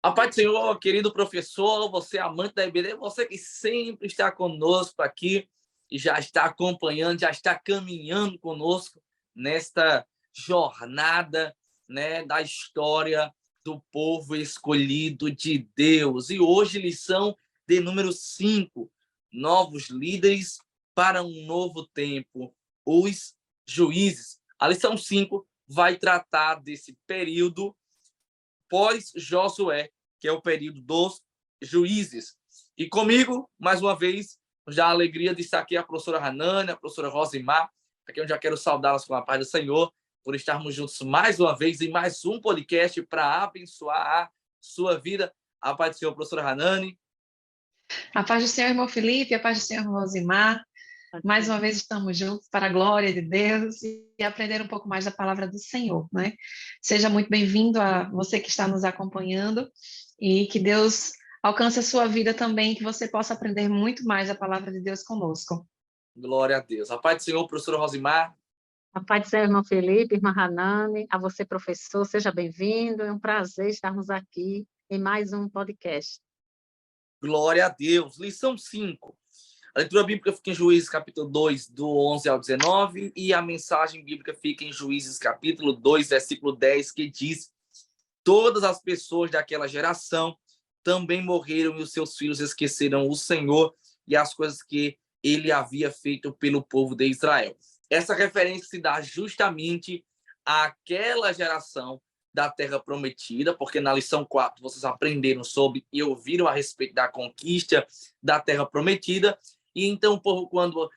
A paz do Senhor, querido professor, você amante da IBD, você que sempre está conosco aqui e já está acompanhando, já está caminhando conosco nesta jornada, né, da história do povo escolhido de Deus. E hoje, lição de número 5, novos líderes para um novo tempo, os juízes. A lição 5 vai tratar desse período pós-Josué, que é o período dos juízes. E comigo, mais uma vez, já a alegria de estar aqui a professora Hanane, a professora Rosimar, aqui eu já quero saudá-las com a paz do Senhor, por estarmos juntos mais uma vez em mais um podcast para abençoar a sua vida. A paz do Senhor, professora Hanane. A paz do Senhor, irmão Felipe, a paz do Senhor, Rosimar. Mais uma vez estamos juntos para a glória de Deus e aprender um pouco mais da palavra do Senhor, né? Seja muito bem-vindo a você que está nos acompanhando e que Deus alcance a sua vida também, que você possa aprender muito mais da palavra de Deus conosco. Glória a Deus. A paz do Senhor, professora Rosimar. A paz do Senhor, irmão Felipe, irmã Hanane, a você, professor, seja bem-vindo. É um prazer estarmos aqui em mais um podcast. Glória a Deus. Lição 5. A leitura bíblica fica em Juízes capítulo 2, do 11 ao 19, e a mensagem bíblica fica em Juízes capítulo 2, versículo 10, que diz: todas as pessoas daquela geração também morreram e os seus filhos esqueceram o Senhor e as coisas que ele havia feito pelo povo de Israel. Essa referência se dá justamente àquela geração da Terra Prometida, porque na lição 4 vocês aprenderam sobre e ouviram a respeito da conquista da Terra Prometida. E então o povo, quando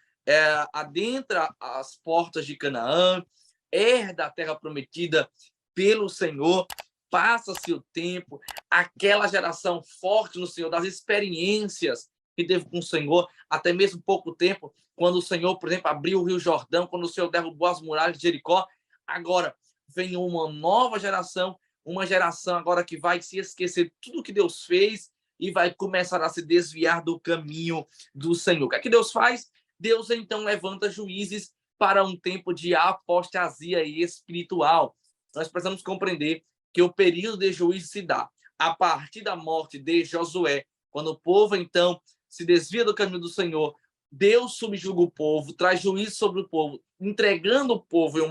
adentra as portas de Canaã, herda a Terra Prometida pelo Senhor, passa-se o tempo, aquela geração forte no Senhor, das experiências que teve com o Senhor, até mesmo pouco tempo, quando o Senhor, por exemplo, abriu o Rio Jordão, quando o Senhor derrubou as muralhas de Jericó. Agora vem uma nova geração, uma geração agora que vai se esquecer de tudo que Deus fez e vai começar a se desviar do caminho do Senhor. O que é que Deus faz? Deus então levanta juízes para um tempo de apostasia espiritual. Nós precisamos compreender que o período de juízo se dá a partir da morte de Josué, quando o povo então se desvia do caminho do Senhor. Deus subjuga o povo, traz juízo sobre o povo, entregando o povo em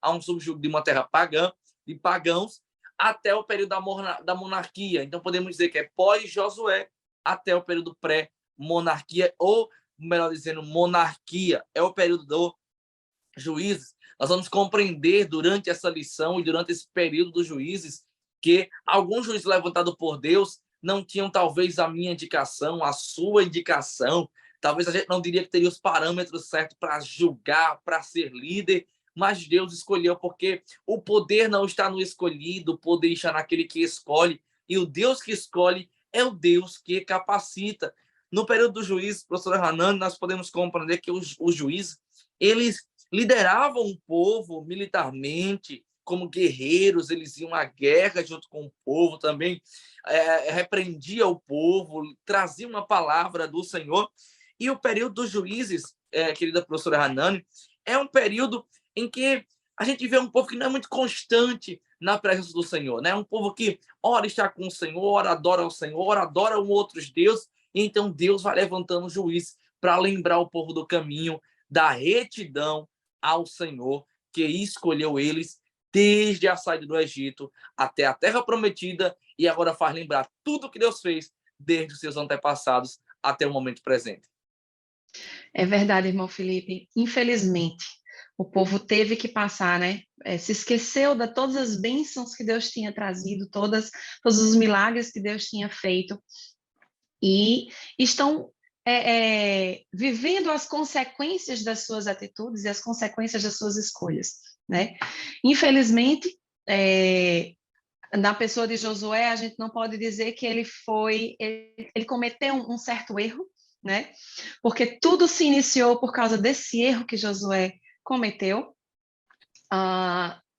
a um subjugo de uma terra pagã, de pagãos, até o período da monarquia. Então podemos dizer que é pós-Josué até o período pré-monarquia, ou melhor dizendo, monarquia. É o período do juízes. Nós vamos compreender durante essa lição e durante esse período dos juízes que alguns juízes levantados por Deus não tinham talvez a minha indicação, a sua indicação. Talvez a gente não diria que teria os parâmetros certos para julgar, para ser líder, mas Deus escolheu, porque o poder não está no escolhido, o poder está naquele que escolhe, e o Deus que escolhe é o Deus que capacita. No período do juízo, professora Hanane, nós podemos compreender que os juízes, eles lideravam o povo militarmente, como guerreiros, eles iam à guerra junto com o povo também, repreendia o povo, trazia uma palavra do Senhor. E o período dos juízes, querida professora Hanane, é um período em que a gente vê um povo que não é muito constante na presença do Senhor, né? Um povo que ora está com o Senhor, ora adora o Senhor, ora adora outros deuses, e então Deus vai levantando juízes para lembrar o povo do caminho da retidão ao Senhor, que escolheu eles desde a saída do Egito até a Terra Prometida, e agora faz lembrar tudo que Deus fez desde os seus antepassados até o momento presente. É verdade, irmão Felipe. Infelizmente, o povo teve que passar, né? Se esqueceu de todas as bênçãos que Deus tinha trazido, todos os milagres que Deus tinha feito, e estão vivendo as consequências das suas atitudes e as consequências das suas escolhas, né? Infelizmente, na pessoa de Josué, a gente não pode dizer que ele cometeu um certo erro, né? Porque tudo se iniciou por causa desse erro que Josué cometeu.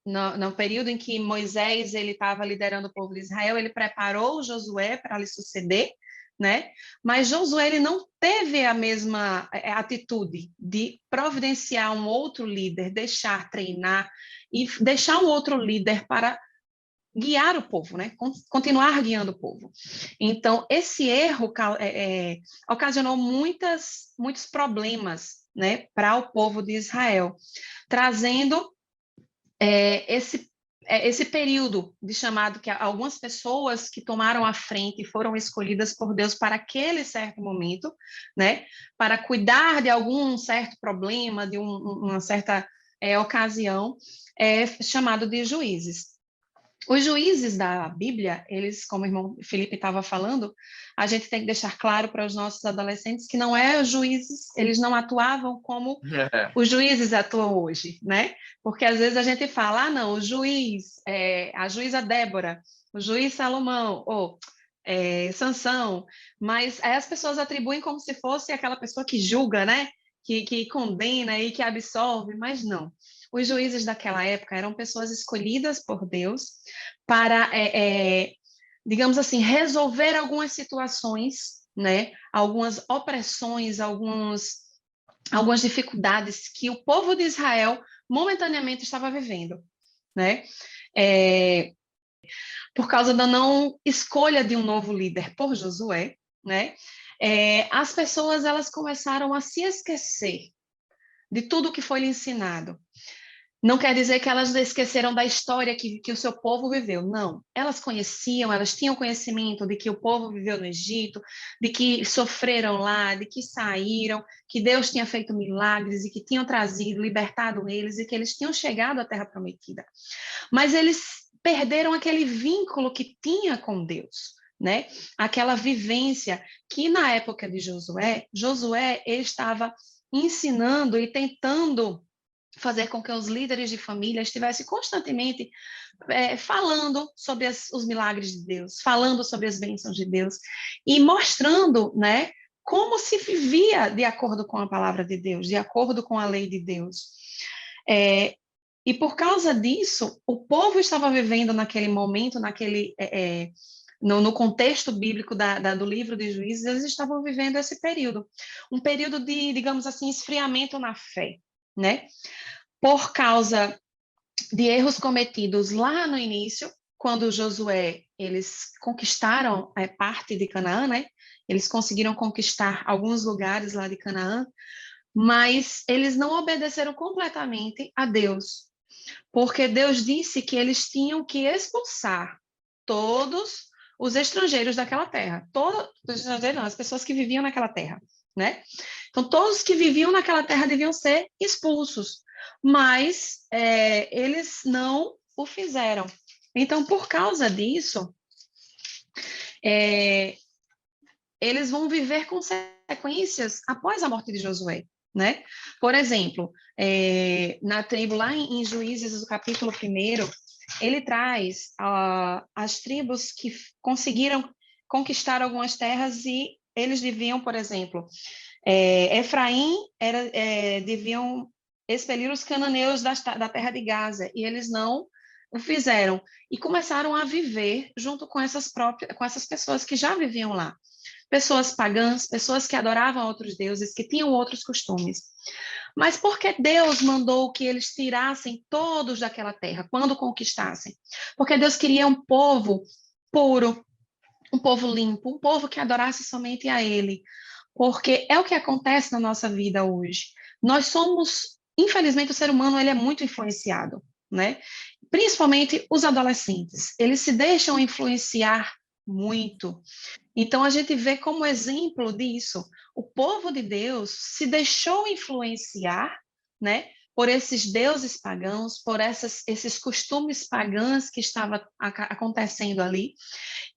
No período em que Moisés ele estava liderando o povo de Israel, ele preparou Josué para lhe suceder, né? Mas Josué ele não teve a mesma atitude de providenciar um outro líder, deixar treinar e deixar um outro líder para guiar o povo, né? Continuar guiando o povo. Então, esse erro ocasionou muitos problemas, né, para o povo de Israel, trazendo esse período de chamado que algumas pessoas que tomaram a frente foram escolhidas por Deus para aquele certo momento, né, para cuidar de algum certo problema, de uma certa ocasião, chamado de juízes. Os juízes da Bíblia, eles, como o irmão Felipe estava falando, a gente tem que deixar claro para os nossos adolescentes que não é os juízes, eles não atuavam como os juízes atuam hoje, né? Porque às vezes a gente fala, não, o juiz, a juíza Débora, o juiz Salomão, ou Sansão, mas aí as pessoas atribuem como se fosse aquela pessoa que julga, né? Que condena e que absolve, mas não. Os juízes daquela época eram pessoas escolhidas por Deus para, digamos assim, resolver algumas situações, né? Algumas opressões, algumas dificuldades que o povo de Israel momentaneamente estava vivendo, né? Por causa da não escolha de um novo líder por Josué, né? As pessoas elas começaram a se esquecer de tudo que foi lhe ensinado. Não quer dizer que elas esqueceram da história que o seu povo viveu, não. Elas conheciam, elas tinham conhecimento de que o povo viveu no Egito, de que sofreram lá, de que saíram, que Deus tinha feito milagres e que tinham trazido, libertado eles e que eles tinham chegado à Terra Prometida. Mas eles perderam aquele vínculo que tinha com Deus, né? Aquela vivência que na época de Josué estava ensinando e tentando fazer com que os líderes de família estivessem constantemente falando sobre os milagres de Deus, falando sobre as bênçãos de Deus e mostrando, né, como se vivia de acordo com a palavra de Deus, de acordo com a lei de Deus. E por causa disso, o povo estava vivendo naquele momento, no contexto bíblico do livro de Juízes, eles estavam vivendo esse período, um período de, digamos assim, esfriamento na fé, né? Por causa de erros cometidos lá no início, quando Josué, eles conquistaram parte de Canaã, né? Eles conseguiram conquistar alguns lugares lá de Canaã, mas eles não obedeceram completamente a Deus, porque Deus disse que eles tinham que expulsar todos os estrangeiros daquela terra, as pessoas que viviam naquela terra, né? Então, todos que viviam naquela terra deviam ser expulsos, mas eles não o fizeram. Então, por causa disso, eles vão viver consequências após a morte de Josué, né? Por exemplo, na tribo lá em Juízes, no capítulo 1, ele traz as tribos que conseguiram conquistar algumas terras e eles deviam, por exemplo, Efraim deviam expelir os cananeus da terra de Gaza, e eles não o fizeram, e começaram a viver junto com essas pessoas que já viviam lá. Pessoas pagãs, pessoas que adoravam outros deuses, que tinham outros costumes. Mas por que Deus mandou que eles tirassem todos daquela terra, quando conquistassem? Porque Deus queria um povo puro, um povo limpo, um povo que adorasse somente a Ele. Porque é o que acontece na nossa vida hoje. Nós somos, infelizmente, o ser humano ele é muito influenciado, né? Principalmente os adolescentes. Eles se deixam influenciar muito. Então, a gente vê como exemplo disso, o povo de Deus se deixou influenciar, né, por esses deuses pagãos, por esses costumes pagãos que estavam acontecendo ali,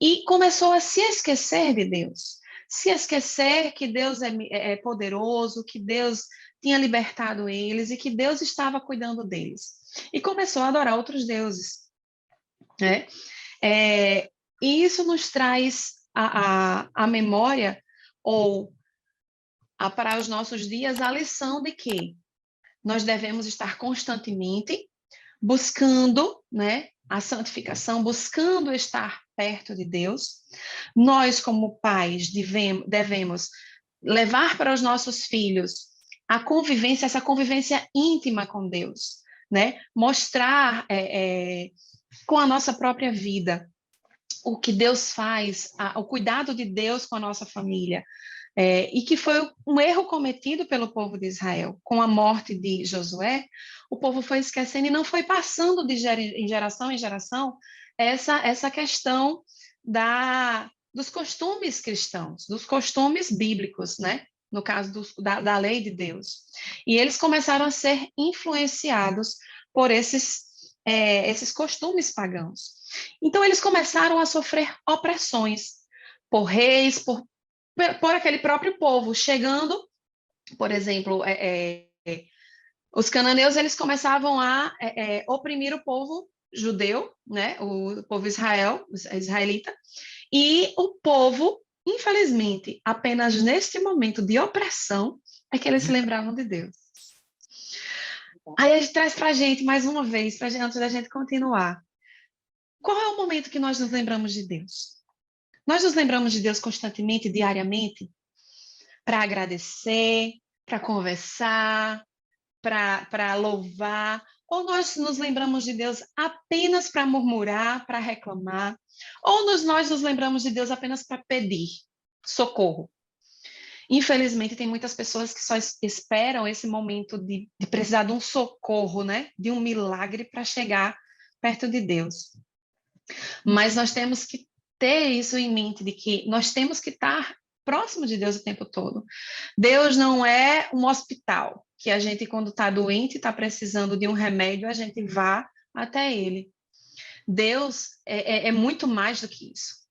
e começou a se esquecer de Deus, se esquecer que Deus é poderoso, que Deus tinha libertado eles e que Deus estava cuidando deles. E começou a adorar outros deuses, né? E isso nos traz a memória, ou para os nossos dias, a lição de que nós devemos estar constantemente buscando, né, a santificação, buscando estar perto de Deus. Nós, como pais, devemos levar para os nossos filhos essa convivência íntima com Deus, né? Mostrar com a nossa própria vida, o que Deus faz, o cuidado de Deus com a nossa família, e que foi um erro cometido pelo povo de Israel. Com a morte de Josué, o povo foi esquecendo e não foi passando de em geração essa questão dos costumes cristãos, dos costumes bíblicos, né? No caso da lei de Deus. E eles começaram a ser influenciados por esses costumes pagãos. Então, eles começaram a sofrer opressões por reis, por aquele próprio povo, chegando, por exemplo, os cananeus, eles começavam a oprimir o povo judeu, né, o povo israelita, e o povo, infelizmente, apenas neste momento de opressão, é que eles se lembravam de Deus. Aí a gente traz para a gente, mais uma vez, antes da gente continuar, qual é o momento que nós nos lembramos de Deus? Nós nos lembramos de Deus constantemente, diariamente, para agradecer, para conversar, para louvar, ou nós nos lembramos de Deus apenas para murmurar, para reclamar, ou nós nos lembramos de Deus apenas para pedir socorro. Infelizmente, tem muitas pessoas que só esperam esse momento de precisar de um socorro, né? De um milagre para chegar perto de Deus. Mas nós temos que ter isso em mente, de que nós temos que estar próximo de Deus o tempo todo. Deus não é um hospital, que a gente, quando está doente, está precisando de um remédio, a gente vá até Ele. Deus é muito mais do que isso.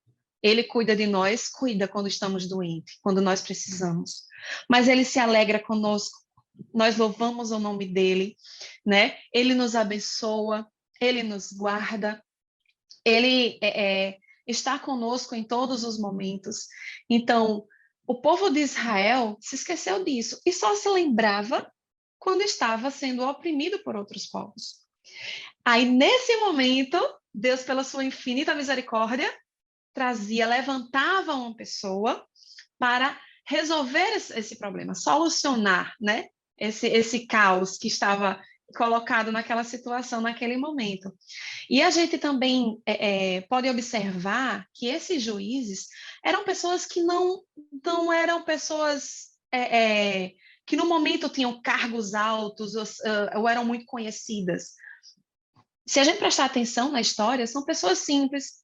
Ele cuida de nós, cuida quando estamos doentes, quando nós precisamos. Mas Ele se alegra conosco, nós louvamos o nome dEle, né? Ele nos abençoa, Ele nos guarda, Ele está conosco em todos os momentos. Então, o povo de Israel se esqueceu disso e só se lembrava quando estava sendo oprimido por outros povos. Aí, nesse momento, Deus, pela sua infinita misericórdia, levantava uma pessoa para resolver esse problema, solucionar, né, esse caos que estava colocado naquela situação, naquele momento. E a gente também pode observar que esses juízes eram pessoas que não eram pessoas que no momento tinham cargos altos ou eram muito conhecidas. Se a gente prestar atenção na história, são pessoas simples,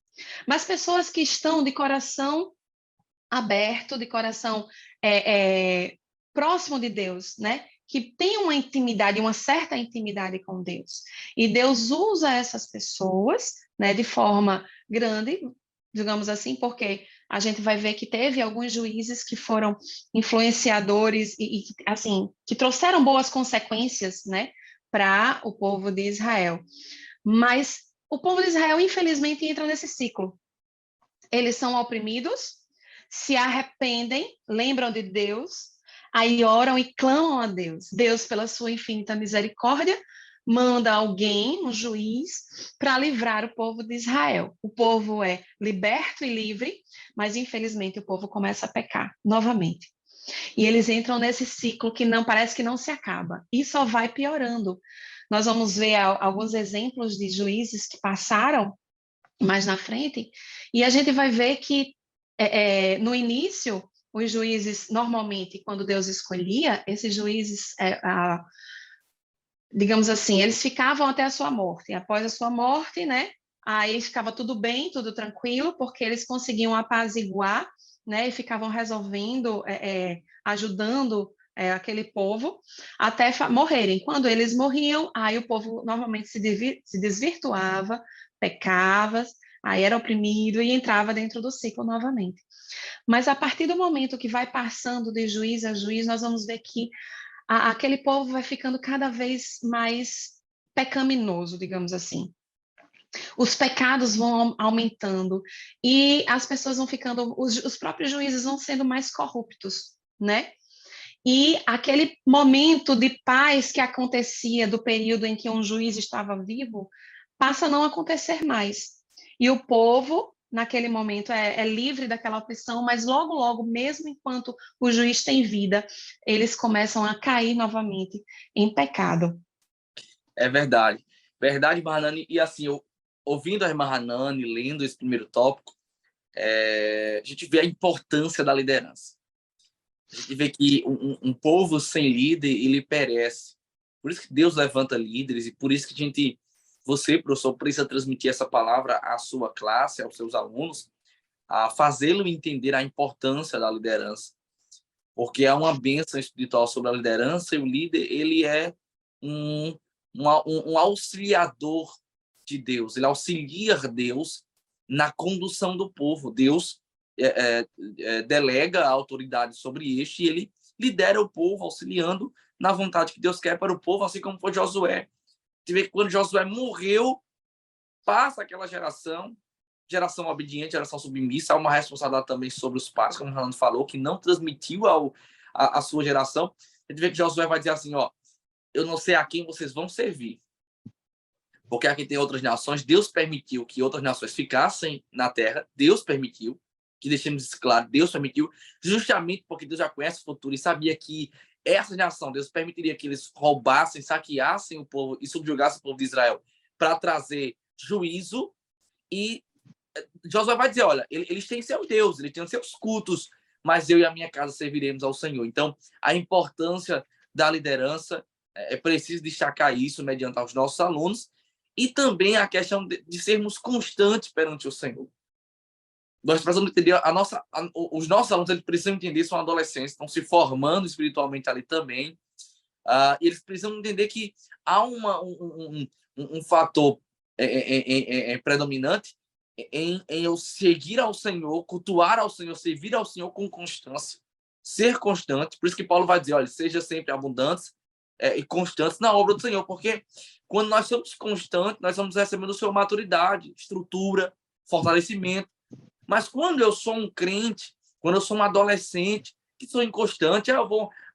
mas pessoas que estão de coração aberto, de coração próximo de Deus, né? Que tem uma intimidade, uma certa intimidade com Deus. E Deus usa essas pessoas, né, de forma grande, digamos assim, porque a gente vai ver que teve alguns juízes que foram influenciadores e assim, que trouxeram boas consequências, né, para o povo de Israel. Mas o povo de Israel, infelizmente, entra nesse ciclo. Eles são oprimidos, se arrependem, lembram de Deus, aí oram e clamam a Deus. Deus, pela sua infinita misericórdia, manda alguém, um juiz, para livrar o povo de Israel. O povo é liberto e livre, mas infelizmente o povo começa a pecar novamente. E eles entram nesse ciclo que não parece que não se acaba e só vai piorando. Nós vamos ver alguns exemplos de juízes que passaram mais na frente, e a gente vai ver que no início, os juízes, normalmente, quando Deus escolhia, esses juízes, digamos assim, eles ficavam até a sua morte. Após a sua morte, né, aí ficava tudo bem, tudo tranquilo, porque eles conseguiam apaziguar, né, e ficavam resolvendo, ajudando aquele povo até morrerem. Quando eles morriam, aí o povo normalmente se desvirtuava, pecava, aí era oprimido e entrava dentro do ciclo novamente. Mas a partir do momento que vai passando de juiz a juiz, nós vamos ver que aquele povo vai ficando cada vez mais pecaminoso, digamos assim. Os pecados vão aumentando e as pessoas vão ficando, os próprios juízes vão sendo mais corruptos, né? E aquele momento de paz que acontecia do período em que um juiz estava vivo, passa a não acontecer mais. E o povo, naquele momento, é livre daquela opressão, mas logo, logo, mesmo enquanto o juiz tem vida, eles começam a cair novamente em pecado. É verdade. Verdade, Barnani. E assim, ouvindo a irmã Hanani, lendo esse primeiro tópico, a gente vê a importância da liderança. A gente vê que um povo sem líder, ele perece. Por isso que Deus levanta líderes e por isso que você, professor, precisa transmitir essa palavra à sua classe, aos seus alunos, a fazê-lo entender a importância da liderança. Porque há uma bênção espiritual sobre a liderança e o líder, ele é um auxiliador de Deus. Ele auxilia Deus na condução do povo. Deus delega a autoridade sobre este e ele lidera o povo, auxiliando na vontade que Deus quer para o povo, assim como foi Josué. Você vê que quando Josué morreu, passa aquela geração obediente, geração submissa, há uma responsabilidade também sobre os pais, como o Fernando falou, que não transmitiu a sua geração. A gente vê que Josué vai dizer assim, ó, eu não sei a quem vocês vão servir, porque aqui tem outras nações, Deus permitiu que outras nações ficassem na terra, Deus permitiu, que deixemos isso claro, Deus permitiu, justamente porque Deus já conhece o futuro e sabia que essa nação, Deus permitiria que eles roubassem, saqueassem o povo e subjugassem o povo de Israel para trazer juízo. E Josué vai dizer, olha, eles têm seus deuses, eles têm seus cultos, mas eu e a minha casa serviremos ao Senhor. Então, a importância da liderança, é preciso destacar isso mediante aos nossos alunos, e também a questão de sermos constantes perante o Senhor. Nós precisamos entender, os nossos alunos eles precisam entender, são adolescentes, estão se formando espiritualmente ali também, e eles precisam entender que há um fator predominante em eu seguir ao Senhor, cultuar ao Senhor, servir ao Senhor com constância, ser constante. Por isso que Paulo vai dizer, olha, seja sempre abundantes e constantes na obra do Senhor, porque quando nós somos constantes, nós vamos recebendo a sua maturidade, estrutura, fortalecimento. Mas quando eu sou um crente, quando eu sou um adolescente, que sou inconstante,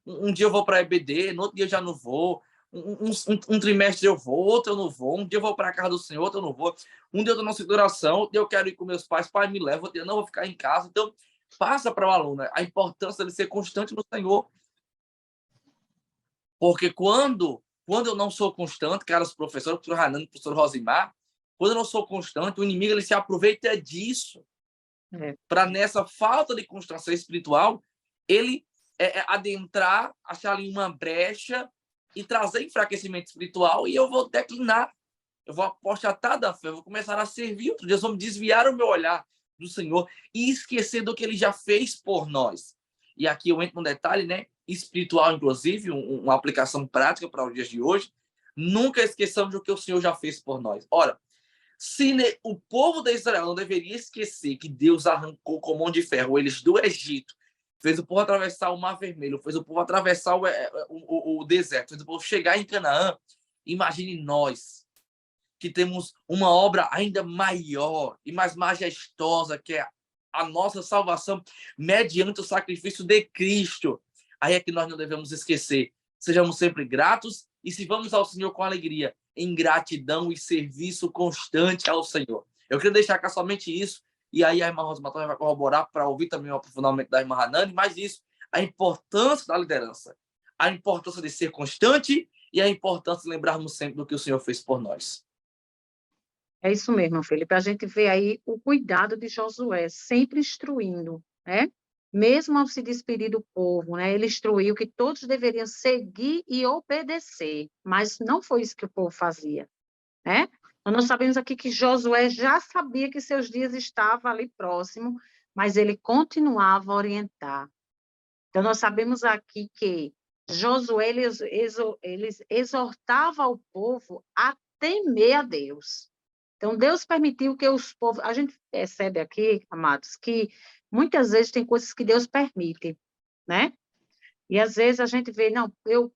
um dia eu vou para a EBD, no outro dia eu já não vou, um trimestre eu vou, outro eu não vou, um dia eu vou para a casa do Senhor, outro eu não vou, um dia eu estou na seguração, outro dia eu quero ir com meus pais, pai me leva, outro dia eu não vou ficar em casa. Então, passa para o aluno a importância de ser constante no Senhor. Porque quando eu não sou constante, caros professores, professor Hanani, professor Rosimar, quando eu não sou constante, o inimigo ele se aproveita disso. Para nessa falta de constância espiritual, ele adentrar, achar ali uma brecha e trazer enfraquecimento espiritual, e eu vou declinar, eu vou apostatar da fé, eu vou começar a servir outro Deus, vou desviar o meu olhar do Senhor e esquecer do que ele já fez por nós. E aqui eu entro num detalhe, né, espiritual, inclusive, uma aplicação prática para os dias de hoje. Nunca esqueçamos do que o Senhor já fez por nós. Ora, se o povo de Israel não deveria esquecer que Deus arrancou com mão de ferro eles do Egito, fez o povo atravessar o Mar Vermelho, fez o povo atravessar o deserto, fez o povo chegar em Canaã, imagine nós, que temos uma obra ainda maior e mais majestosa, que é a nossa salvação mediante o sacrifício de Cristo. Aí é que nós não devemos esquecer. Sejamos sempre gratos e sirvamos ao Senhor com alegria, em gratidão e serviço constante ao Senhor. Eu queria deixar cá somente isso, e aí a irmã Rosa Matos vai corroborar para ouvir também o aprofundamento da irmã Hanani, mas isso, a importância da liderança, a importância de ser constante e a importância de lembrarmos sempre do que o Senhor fez por nós. É isso mesmo, Felipe. A gente vê aí o cuidado de Josué, sempre instruindo, né? Mesmo ao se despedir do povo, né? Ele instruiu que todos deveriam seguir e obedecer, mas não foi isso que o povo fazia, né? Nós sabemos aqui que Josué já sabia que seus dias estavam ali próximo, mas ele continuava a orientar. Então, nós sabemos aqui que Josué, ele exortava o povo a temer a Deus. Então, Deus permitiu que os povos... A gente percebe aqui, amados, que muitas vezes tem coisas que Deus permite, né? E às vezes a gente vê, não,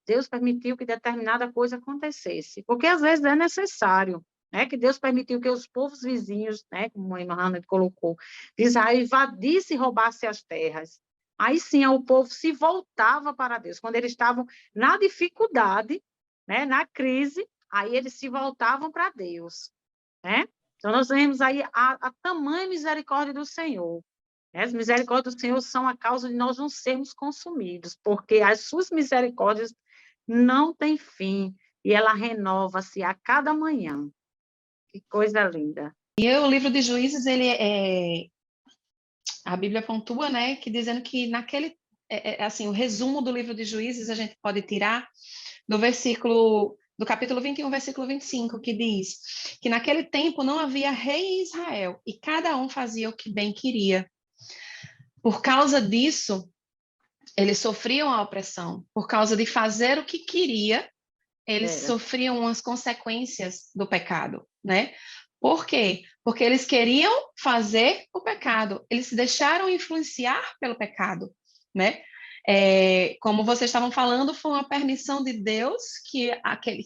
Deus permitiu que determinada coisa acontecesse, porque às vezes é necessário, né? Que Deus permitiu que os povos vizinhos, né? Como a irmã Hannah colocou, de Israel invadisse e roubasse as terras. Aí sim, o povo se voltava para Deus. Quando eles estavam na dificuldade, né? Na crise, aí eles se voltavam para Deus, né? Então, nós vemos aí a tamanha misericórdia do Senhor. As misericórdias do Senhor são a causa de nós não sermos consumidos, porque as suas misericórdias não têm fim, e ela renova-se a cada manhã. Que coisa linda. E o livro de Juízes, a Bíblia pontua, né, que dizendo que assim, o resumo do livro de Juízes a gente pode tirar do capítulo 21, versículo 25, que diz que naquele tempo não havia rei em Israel e cada um fazia o que bem queria. Por causa disso, eles sofriam a opressão. Por causa de fazer o que queria, eles sofriam as consequências do pecado, né? Por quê? Porque eles queriam fazer o pecado, eles se deixaram influenciar pelo pecado, né? Como vocês estavam falando, foi uma permissão de Deus que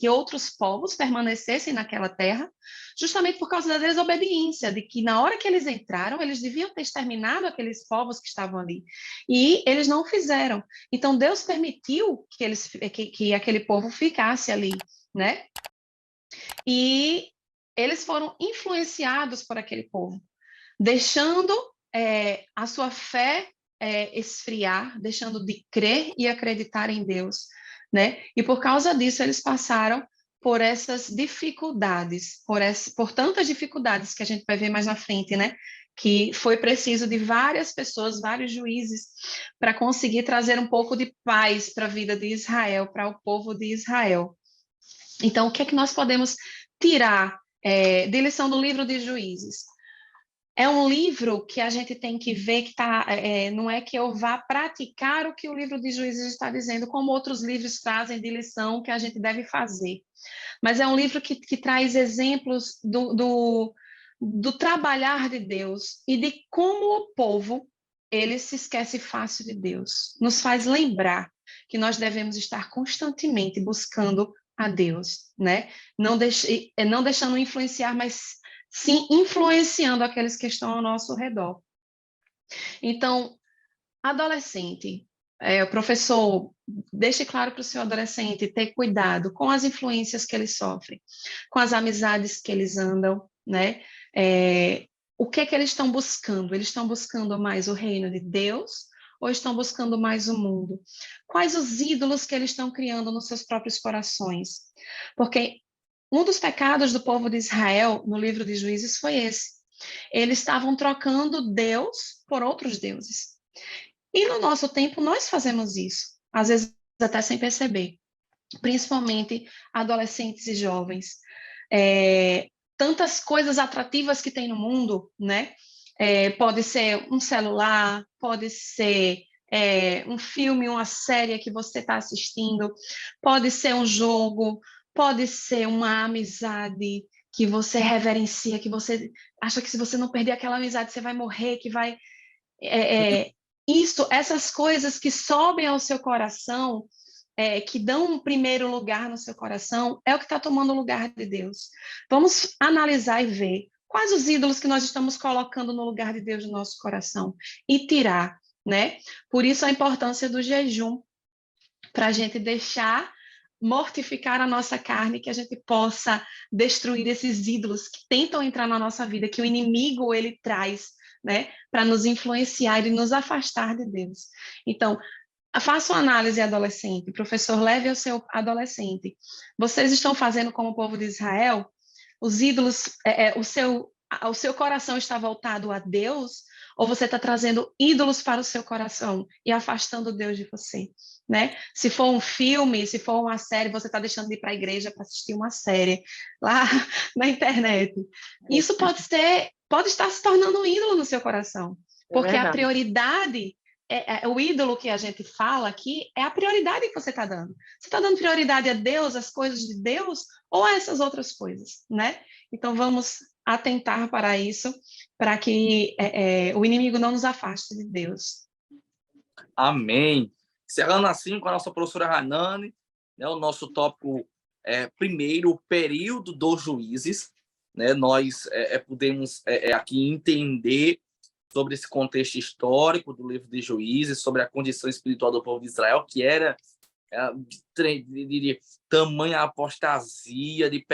outros povos permanecessem naquela terra, justamente por causa da desobediência, de que na hora que eles entraram, eles deviam ter exterminado aqueles povos que estavam ali, e eles não fizeram. Então, Deus permitiu que aquele povo ficasse ali, né? E eles foram influenciados por aquele povo, deixando a sua fé esfriar, deixando de crer e acreditar em Deus, né? E por causa disso eles passaram por essas dificuldades, por tantas dificuldades que a gente vai ver mais na frente, né? Que foi preciso de várias pessoas, vários juízes, para conseguir trazer um pouco de paz para a vida de Israel, para o povo de Israel. Então, o que é que nós podemos tirar de lição do livro de Juízes? É um livro que a gente tem que ver que não é que eu vá praticar o que o livro de Juízes está dizendo, como outros livros trazem de lição que a gente deve fazer. Mas é um livro que traz exemplos do trabalhar de Deus e de como o povo ele se esquece fácil de Deus. Nos faz lembrar que nós devemos estar constantemente buscando a Deus, né? Não deixando influenciar, mas sim influenciando aqueles que estão ao nosso redor. Então, adolescente, o professor, deixe claro para o seu adolescente ter cuidado com as influências que ele sofre, com as amizades que eles andam, né? O que é que eles estão buscando? Eles estão buscando mais o reino de Deus ou estão buscando mais o mundo? Quais os ídolos que eles estão criando nos seus próprios corações? Porque um dos pecados do povo de Israel no livro de Juízes foi esse. Eles estavam trocando Deus por outros deuses. E no nosso tempo nós fazemos isso, às vezes até sem perceber, principalmente adolescentes e jovens. Tantas coisas atrativas que tem no mundo, né? Pode ser um celular, pode ser um filme, uma série que você está assistindo, pode ser um jogo, pode ser uma amizade que você reverencia, que você acha que se você não perder aquela amizade, você vai morrer, que vai... essas coisas que sobem ao seu coração, que dão um primeiro lugar no seu coração, é o que está tomando o lugar de Deus. Vamos analisar e ver quais os ídolos que nós estamos colocando no lugar de Deus no nosso coração e tirar, né? Por isso a importância do jejum, para a gente deixar mortificar a nossa carne, que a gente possa destruir esses ídolos que tentam entrar na nossa vida, que o inimigo ele traz, né, para nos influenciar e nos afastar de Deus. Então, faça uma análise adolescente, professor, leve ao seu adolescente. Vocês estão fazendo como o povo de Israel? Os ídolos, o seu coração está voltado a Deus, ou você está trazendo ídolos para o seu coração e afastando Deus de você, né? Se for um filme, se for uma série, você está deixando de ir para a igreja para assistir uma série lá na internet. Isso pode estar se tornando um ídolo no seu coração, porque a prioridade, o ídolo que a gente fala aqui, é a prioridade que você está dando. Você está dando prioridade a Deus, às coisas de Deus, ou a essas outras coisas, né? Então, vamos atentar para isso, para que o inimigo não nos afaste de Deus. Amém. Encerrando assim com a nossa professora Hanani, né, o nosso tópico primeiro, o período dos juízes. Né, nós podemos aqui entender sobre esse contexto histórico do livro de Juízes, sobre a condição espiritual do povo de Israel, que era de tamanha apostasia, de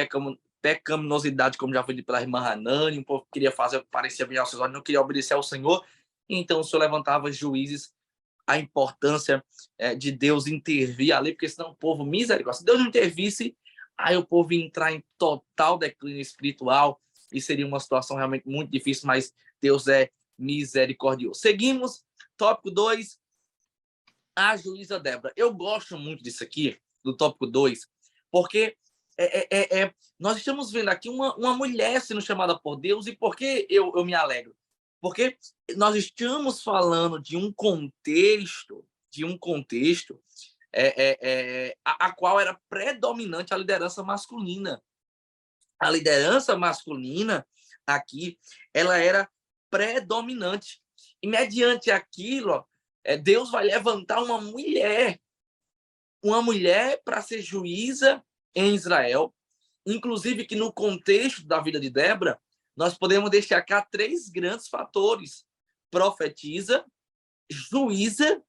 pecaminosidade, como já foi dito pela irmã Hanani. O povo queria fazer o que parecia bem aos seus olhos, não queria obedecer ao Senhor. Então o Senhor levantava juízes, a importância de Deus intervir ali, porque senão o povo, misericórdia, se Deus não intervisse, aí o povo ia entrar em total declínio espiritual, e seria uma situação realmente muito difícil, mas Deus é misericordioso. Seguimos, tópico 2, a juíza Débora. Eu gosto muito disso aqui, do tópico 2, porque nós estamos vendo aqui uma mulher sendo chamada por Deus, e por que eu me alegro? Porque nós estamos falando de um contexto, a qual era predominante a liderança masculina. A liderança masculina aqui, ela era predominante. E mediante aquilo, Deus vai levantar uma mulher para ser juíza em Israel. Inclusive que no contexto da vida de Débora, nós podemos destacar 3 grandes fatores: profetisa, juíza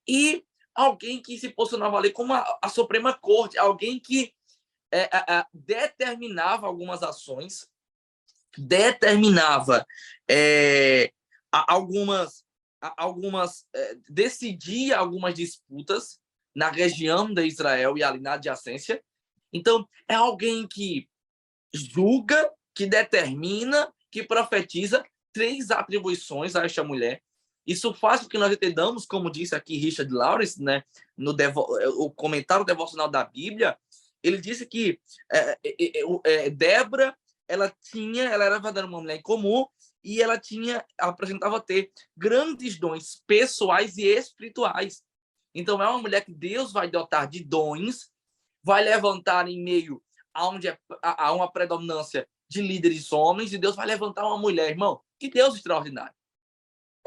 e alguém que se posicionava ali como a Suprema Corte, alguém que determinava algumas ações, determinava decidia algumas disputas na região de Israel e ali na adjacência. Então, é alguém que julga, que determina, que profetiza, 3 atribuições a esta mulher. Isso faz com que nós entendamos, como disse aqui Richard Lawrence, né, o comentário devocional da Bíblia, ele disse que Débora, ela era verdadeiramente uma mulher comum, e ela apresentava ter grandes dons pessoais e espirituais. Então, é uma mulher que Deus vai dotar de dons, vai levantar em meio aonde há uma predominância de líderes homens, e Deus vai levantar uma mulher, irmão. Que Deus extraordinário.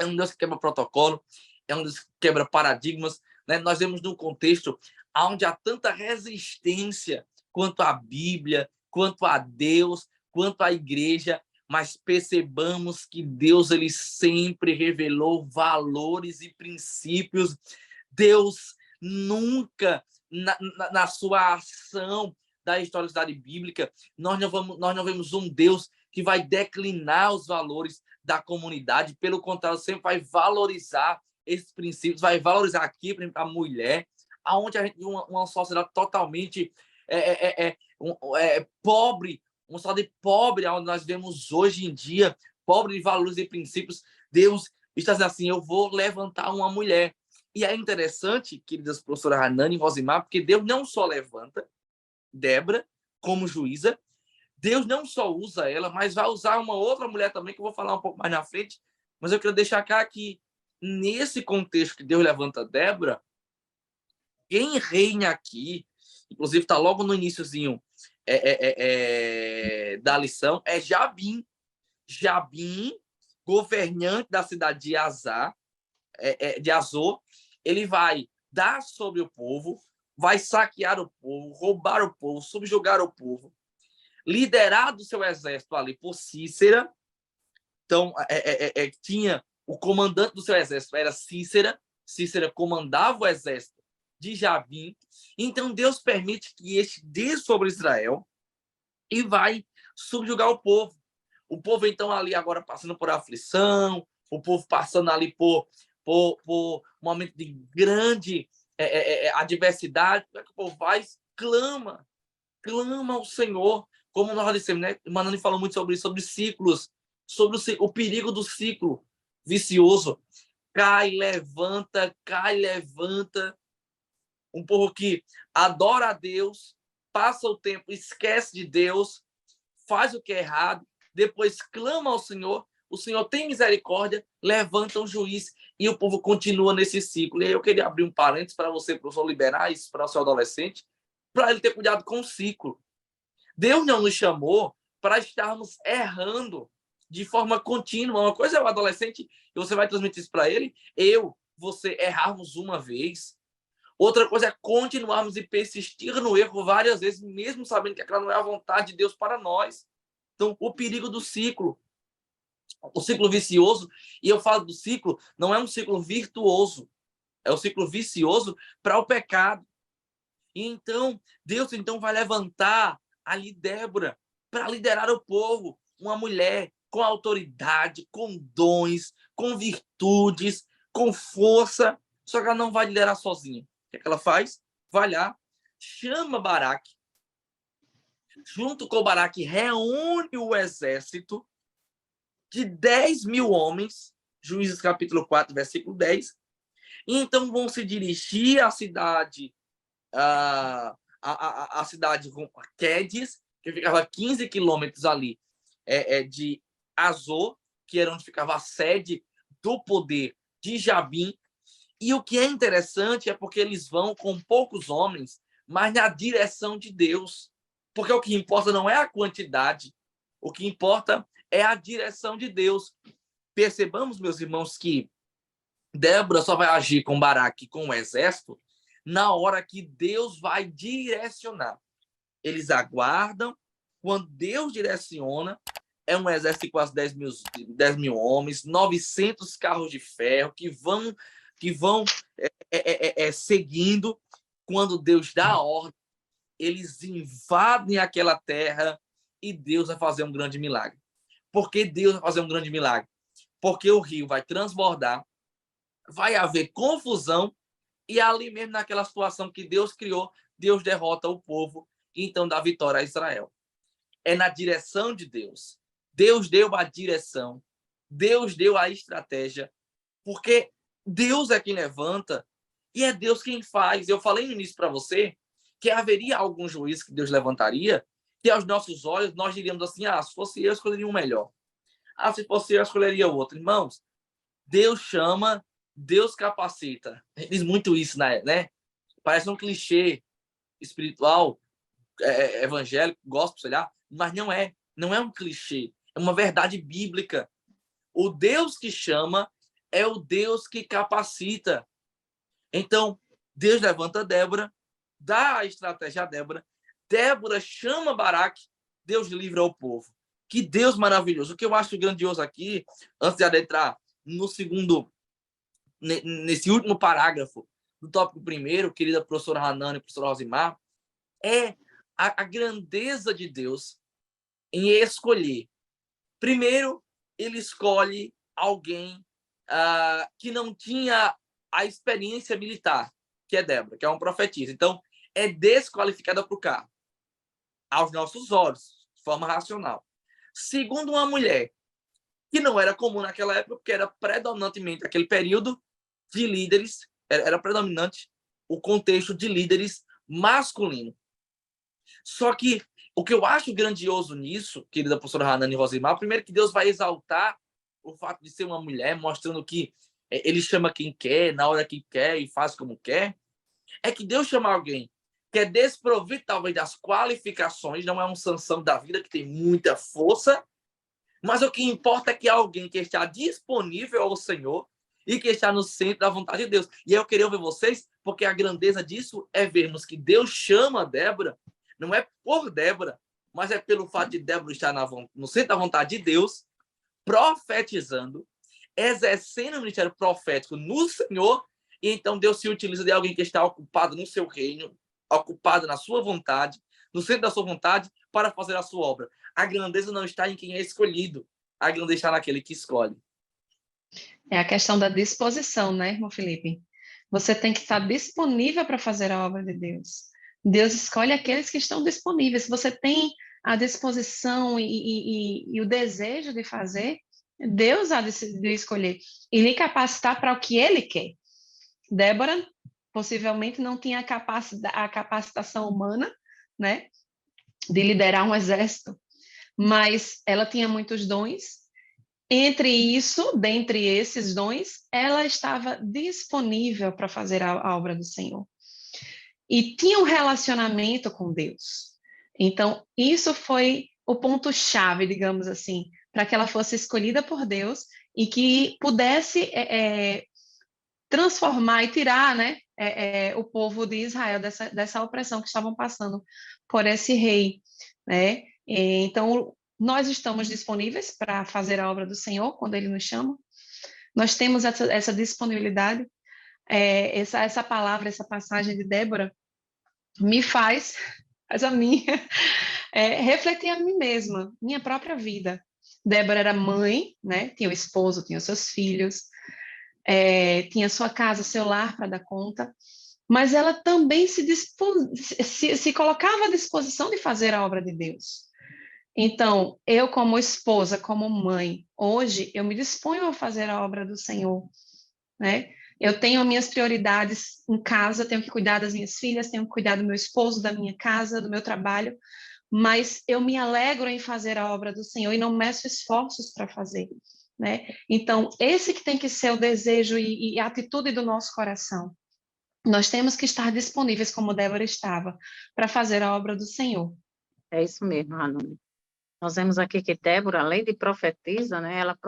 É um Deus que quebra protocolo, é um Deus que quebra paradigmas, né? Nós vemos num contexto onde há tanta resistência quanto à Bíblia, quanto a Deus, quanto à igreja, mas percebamos que Deus, ele sempre revelou valores e princípios. Deus nunca, na sua ação da historicidade bíblica, nós não vemos um Deus que vai declinar os valores da comunidade. Pelo contrário, sempre vai valorizar esses princípios, vai valorizar aqui, por exemplo, a mulher, aonde a gente tem uma sociedade totalmente pobre, uma sociedade pobre, onde nós vemos hoje em dia, pobre de valores e princípios. Deus está dizendo assim: eu vou levantar uma mulher. E é interessante, queridas professoras Hanani e Rosimar, porque Deus não só levanta Débora como juíza, Deus não só usa ela, mas vai usar uma outra mulher também, que eu vou falar um pouco mais na frente. Mas eu quero deixar cá que, nesse contexto que Deus levanta Débora, quem reina aqui, inclusive está logo no iniciozinho da lição, é Jabim. Jabim, governante da cidade de Azor, ele vai dar sobre o povo, vai saquear o povo, roubar o povo, subjugar o povo, liderado o seu exército ali por Cícera. Então, tinha o comandante do seu exército, era Cícera. Cícera comandava o exército de Jabim. Então, Deus permite que este dê sobre Israel e vai subjugar o povo. O povo, então, ali agora passando por aflição, o povo passando ali por um momento de grande adversidade. O que o povo faz? Clama ao Senhor. Como nós dissemos, né? O Manani falou muito sobre isso, sobre ciclos, sobre o perigo do ciclo vicioso. Cai, levanta. Um povo que adora a Deus, passa o tempo, esquece de Deus, faz o que é errado, depois clama ao Senhor, o Senhor tem misericórdia, levanta um juiz e o povo continua nesse ciclo. E aí eu queria abrir um parênteses para você, professor, liberar isso para o seu adolescente, para ele ter cuidado com o ciclo. Deus não nos chamou para estarmos errando de forma contínua. Uma coisa é o adolescente, e você vai transmitir isso para ele, você errarmos uma vez. Outra coisa é continuarmos e persistir no erro várias vezes, mesmo sabendo que aquela não é a vontade de Deus para nós. Então, o perigo do ciclo. O ciclo vicioso, e eu falo do ciclo, não é um ciclo virtuoso, é um ciclo vicioso para o pecado. E então, Deus vai levantar ali Débora para liderar o povo, uma mulher com autoridade, com dons, com virtudes, com força, só que ela não vai liderar sozinha. O que ela faz? Vai lá, chama Baraque, junto com Baraque, reúne o exército de 10.000 homens, Juízes capítulo 4, versículo 10, e então vão se dirigir à cidade, a cidade de Quedes, que ficava a 15 quilômetros ali de Azor, que era onde ficava a sede do poder de Jabim. E o que é interessante é porque eles vão com poucos homens, mas na direção de Deus. Porque o que importa não é a quantidade, o que importa é a direção de Deus. Percebamos, meus irmãos, que Débora só vai agir com Baraque, com o exército, na hora que Deus vai direcionar. Eles aguardam, quando Deus direciona, é um exército de quase 10.000 homens, 900 carros de ferro que vão seguindo. Quando Deus dá a ordem, eles invadem aquela terra e Deus vai fazer um grande milagre. Por que Deus vai fazer um grande milagre? Porque o rio vai transbordar, vai haver confusão, e ali mesmo, naquela situação que Deus criou, Deus derrota o povo e então dá vitória a Israel. É na direção de Deus. Deus deu a direção, Deus deu a estratégia, porque Deus é quem levanta e é Deus quem faz. Eu falei no início para você que haveria algum juiz que Deus levantaria, que aos nossos olhos nós diríamos assim: se fosse eu escolheria um melhor. Se fosse eu escolheria outro. Irmãos, Deus chama, Deus capacita. Diz muito isso, né? Parece um clichê espiritual, evangélico, gospel, sei lá, mas não é. Não é um clichê. É uma verdade bíblica. O Deus que chama é o Deus que capacita. Então, Deus levanta Débora, dá a estratégia a Débora, Débora chama Baraque, Deus livra o povo. Que Deus maravilhoso. O que eu acho grandioso aqui, antes de adentrar nesse último parágrafo do tópico primeiro, querida professora Hanana e professora Rosimar, é a grandeza de Deus em escolher. Primeiro, ele escolhe alguém que não tinha a experiência militar, que é Débora, que é uma profetisa. Então, é desqualificada para o cargo, aos nossos olhos, de forma racional. Segundo, uma mulher, que não era comum naquela época, porque era predominantemente aquele período de líderes, era predominante o contexto de líderes masculino. Só que o que eu acho grandioso nisso, querida professora Hanana e Rosimar, primeiro que Deus vai exaltar o fato de ser uma mulher, mostrando que ele chama quem quer, na hora que quer e faz como quer, é que Deus chama alguém que é desprovido talvez das qualificações, não é um Sansão da vida que tem muita força, mas o que importa é que é alguém que está disponível ao Senhor e que está no centro da vontade de Deus. E eu queria ouvir vocês, porque a grandeza disso é vermos que Deus chama Débora, não é por Débora, mas é pelo fato de Débora estar no centro da vontade de Deus, profetizando, exercendo o ministério profético no Senhor, e então Deus se utiliza de alguém que está ocupado no seu reino, ocupado na sua vontade, no centro da sua vontade, para fazer a sua obra. A grandeza não está em quem é escolhido, a grandeza está naquele que escolhe. É a questão da disposição, né, irmão Felipe? Você tem que estar disponível para fazer a obra de Deus. Deus escolhe aqueles que estão disponíveis. Se você tem a disposição e o desejo de fazer, Deus há de escolher e lhe capacitar para o que Ele quer. Débora possivelmente não tinha a capacitação humana, né, de liderar um exército, mas ela tinha muitos dons. Dentre esses dons, ela estava disponível para fazer a obra do Senhor. E tinha um relacionamento com Deus. Então, isso foi o ponto-chave, digamos assim, para que ela fosse escolhida por Deus e que pudesse transformar e tirar, né, o povo de Israel dessa opressão que estavam passando por esse rei, né? Então, nós estamos disponíveis para fazer a obra do Senhor quando Ele nos chama. Nós temos essa disponibilidade. Essa palavra, essa passagem de Débora me faz a mim refletir a mim mesma, minha própria vida. Débora era mãe, né? Tinha o esposo, tinha os seus filhos, tinha sua casa, seu lar para dar conta, mas ela também se colocava à disposição de fazer a obra de Deus. Então, eu como esposa, como mãe, hoje eu me disponho a fazer a obra do Senhor, né? Eu tenho minhas prioridades em casa, tenho que cuidar das minhas filhas, tenho que cuidar do meu esposo, da minha casa, do meu trabalho, mas eu me alegro em fazer a obra do Senhor e não meço esforços para fazer, né? Então, esse que tem que ser o desejo e a atitude do nosso coração. Nós temos que estar disponíveis, como Débora estava, para fazer a obra do Senhor. É isso mesmo, Hanani. Nós vemos aqui que Débora, além de profetisa, né, ela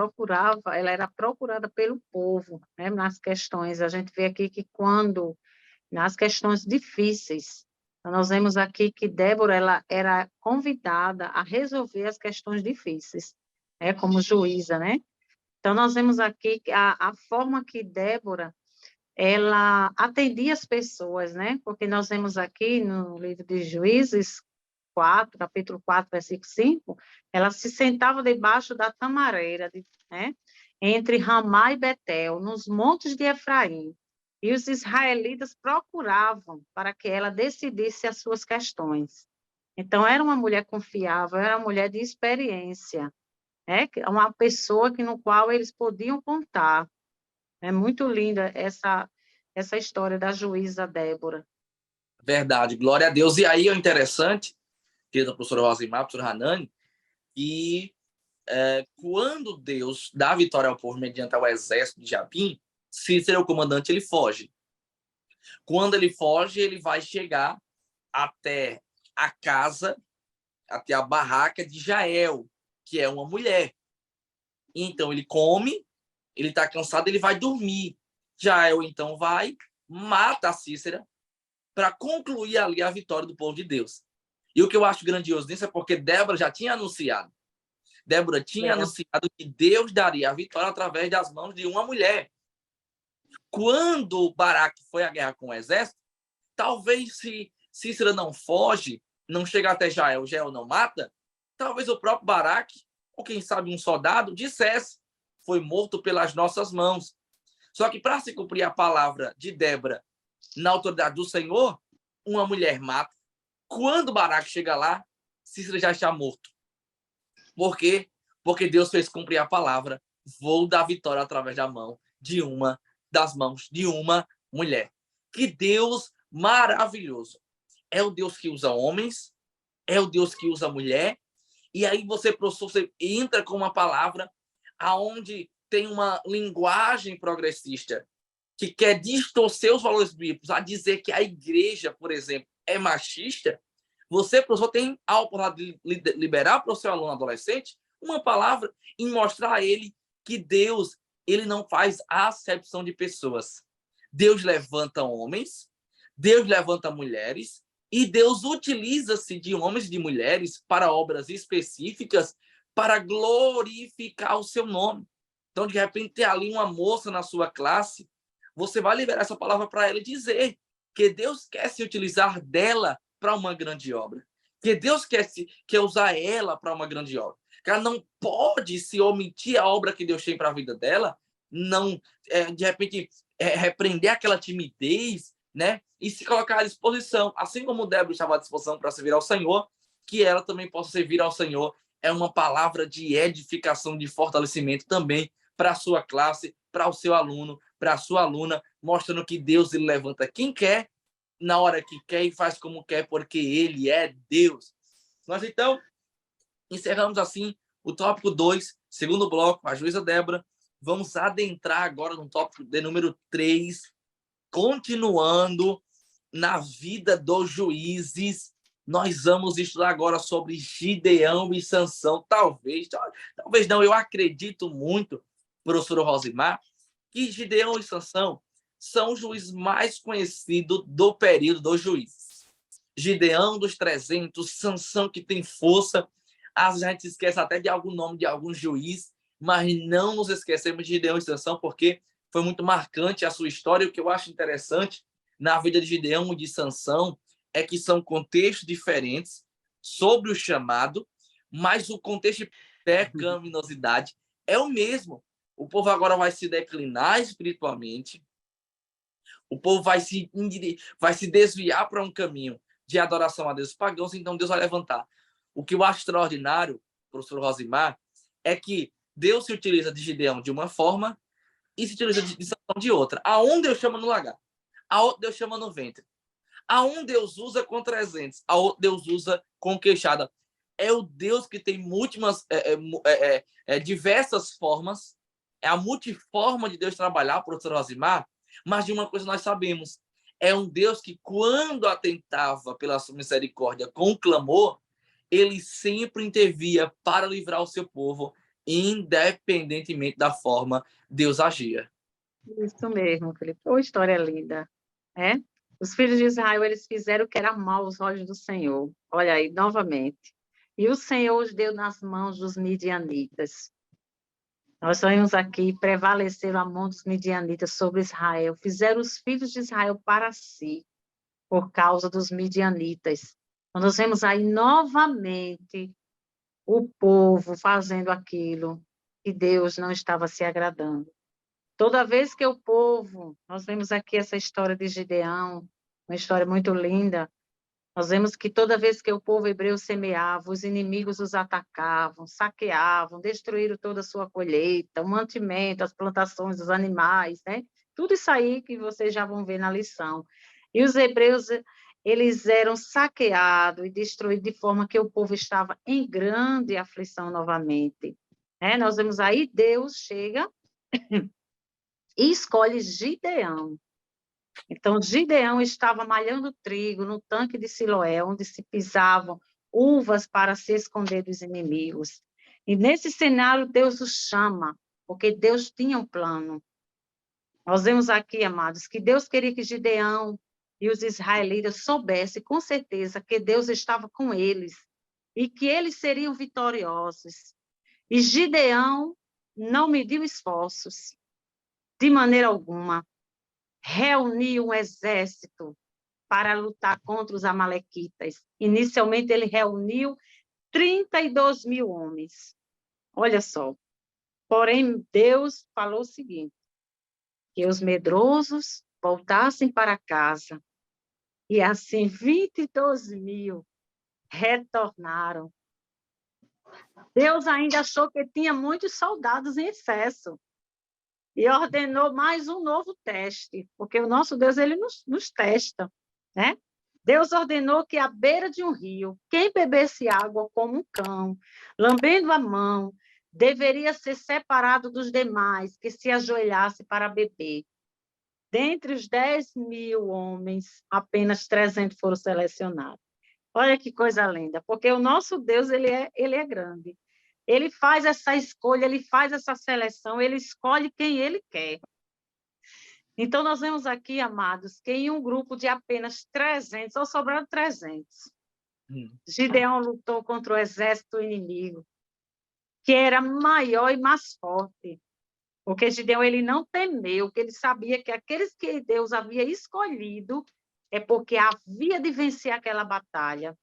era procurada pelo povo, né, nas questões. A gente vê aqui que quando, nas questões difíceis, nós vemos aqui que Débora, ela era convidada a resolver as questões difíceis, né, como juíza, né? Então, nós vemos aqui que a forma que Débora, ela atendia as pessoas, né? Porque nós vemos aqui no livro de Juízes 4, capítulo 4, versículo 5, ela se sentava debaixo da tamareira, né? Entre Ramá e Betel, nos montes de Efraim, e os israelitas procuravam para que ela decidisse as suas questões. Então, era uma mulher confiável, era uma mulher de experiência, né? Uma pessoa no qual eles podiam contar. É muito linda essa história da juíza Débora. Verdade, glória a Deus. E aí é interessante, querida professora Rosimar, professora Hanani, que quando Deus dá a vitória ao povo mediante o exército de Jabim, Cícero, o comandante, ele foge. Quando ele foge, ele vai chegar até a casa, até a barraca de Jael, que é uma mulher. Então ele come, ele está cansado, ele vai dormir. Jael então vai, mata a Cícera para concluir ali a vitória do povo de Deus. E o que eu acho grandioso nisso é porque Débora já tinha anunciado. Débora tinha anunciado que Deus daria a vitória através das mãos de uma mulher. Quando Baraque foi à guerra com o exército, talvez se Cícera não foge, não chega até Jael, Jael não mata, talvez o próprio Baraque, ou quem sabe um soldado, dissesse, foi morto pelas nossas mãos. Só que para se cumprir a palavra de Débora na autoridade do Senhor, uma mulher mata. Quando Baraque chega lá, Cícera já está morto. Por quê? Porque Deus fez cumprir a palavra. Vou dar vitória através das mãos de uma mulher. Que Deus maravilhoso. É o Deus que usa homens, é o Deus que usa mulher. E aí você, professor, você entra com uma palavra aonde tem uma linguagem progressista que quer distorcer os valores bíblicos, a dizer que a igreja, por exemplo, é machista. Você, professor, tem a oportunidade de liberar para o seu aluno adolescente uma palavra e mostrar a ele que Deus, ele não faz acepção de pessoas. Deus levanta homens, Deus levanta mulheres, e Deus utiliza-se de homens e de mulheres para obras específicas para glorificar o seu nome. Então, de repente, tem ali uma moça na sua classe, você vai liberar essa palavra para ela e dizer que Deus quer se utilizar dela para uma grande obra. Que Deus quer usar ela para uma grande obra. Que ela não pode se omitir a obra que Deus tem para a vida dela, não, de repente, repreender aquela timidez, né? E se colocar à disposição, assim como Débora estava à disposição para servir ao Senhor, que ela também possa servir ao Senhor. É uma palavra de edificação, de fortalecimento também para a sua classe, para o seu aluno, para a sua aluna, mostrando que Deus ele levanta quem quer, na hora que quer e faz como quer, porque ele é Deus. Nós, então, encerramos assim o tópico 2, segundo bloco, a juíza Débora. Vamos adentrar agora no tópico de número 3, continuando na vida dos juízes. Nós vamos estudar agora sobre Gideão e Sansão. Talvez não, eu acredito muito, professora Rosimar, que Gideão e Sansão são os juízes mais conhecidos do período dos juízes. Gideão dos 300, Sansão que tem força. A gente esquece até de algum nome de algum juiz, mas não nos esquecemos de Gideão e Sansão, porque foi muito marcante a sua história. O que eu acho interessante na vida de Gideão e de Sansão é que são contextos diferentes sobre o chamado, mas o contexto de pecaminosidade é o mesmo. O povo agora vai se declinar espiritualmente, O povo vai se desviar para um caminho de adoração a Deus pagãos, então Deus vai levantar. O que eu acho extraordinário, professor Rosimar, é que Deus se utiliza de Gideão de uma forma e se utiliza de Sansão de outra. A um Deus chama no lagar, a outro Deus chama no ventre. A um Deus usa com 300, a outro Deus usa com queixada. É o Deus que tem diversas formas, é a multiforma de Deus trabalhar, professor Rosimar, mas de uma coisa nós sabemos, é um Deus que, quando atentava pela sua misericórdia com clamor, ele sempre intervia para livrar o seu povo, independentemente da forma Deus agia. Isso mesmo, Felipe. Ô, história linda, né? Os filhos de Israel, eles fizeram o que era mal aos olhos do Senhor. Olha aí, novamente. E o Senhor os deu nas mãos dos midianitas. Nós vemos aqui, prevaleceram a mão dos midianitas sobre Israel. Fizeram os filhos de Israel para si, por causa dos midianitas. Então, nós vemos aí novamente o povo fazendo aquilo que Deus não estava se agradando. Toda vez que o povo, nós vemos aqui essa história de Gideão, uma história muito linda, nós vemos que toda vez que o povo hebreu semeava, os inimigos os atacavam, saqueavam, destruíram toda a sua colheita, o mantimento, as plantações, os animais, né? Tudo isso aí que vocês já vão ver na lição. E os hebreus, eles eram saqueados e destruídos de forma que o povo estava em grande aflição novamente. Nós vemos aí, Deus chega e escolhe Gideão. Então, Gideão estava malhando trigo no tanque de Siloé, onde se pisavam uvas para se esconder dos inimigos. E nesse cenário, Deus os chama, porque Deus tinha um plano. Nós vemos aqui, amados, que Deus queria que Gideão e os israelitas soubessem com certeza que Deus estava com eles e que eles seriam vitoriosos. E Gideão não mediu esforços, de maneira alguma. Reuniu um exército para lutar contra os amalequitas. Inicialmente, ele reuniu 32 mil homens. Olha só. Porém, Deus falou o seguinte, que os medrosos voltassem para casa. E assim, 22 mil retornaram. Deus ainda achou que tinha muitos soldados em excesso. E ordenou mais um novo teste, porque o nosso Deus, ele nos testa, né? Deus ordenou que à beira de um rio, quem bebesse água como um cão, lambendo a mão, deveria ser separado dos demais que se ajoelhasse para beber. Dentre os 10 mil homens, apenas 300 foram selecionados. Olha que coisa linda, porque o nosso Deus, ele é grande. Ele faz essa escolha, ele faz essa seleção, ele escolhe quem ele quer. Então, nós vemos aqui, amados, que em um grupo de apenas 300, só sobraram 300, Gideão lutou contra o exército inimigo, que era maior e mais forte, porque Gideão ele não temeu, porque ele sabia que aqueles que Deus havia escolhido é porque havia de vencer aquela batalha.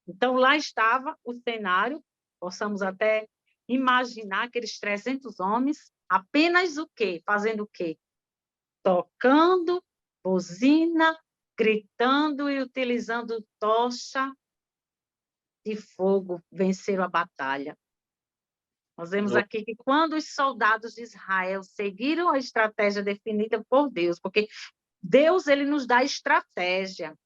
Então, lá estava o cenário, possamos até imaginar aqueles 300 homens, apenas o quê? Fazendo o quê? Tocando, buzina, gritando e utilizando tocha de fogo, venceram a batalha. Nós vemos aqui que quando os soldados de Israel seguiram a estratégia definida por Deus, porque Deus ele nos dá estratégia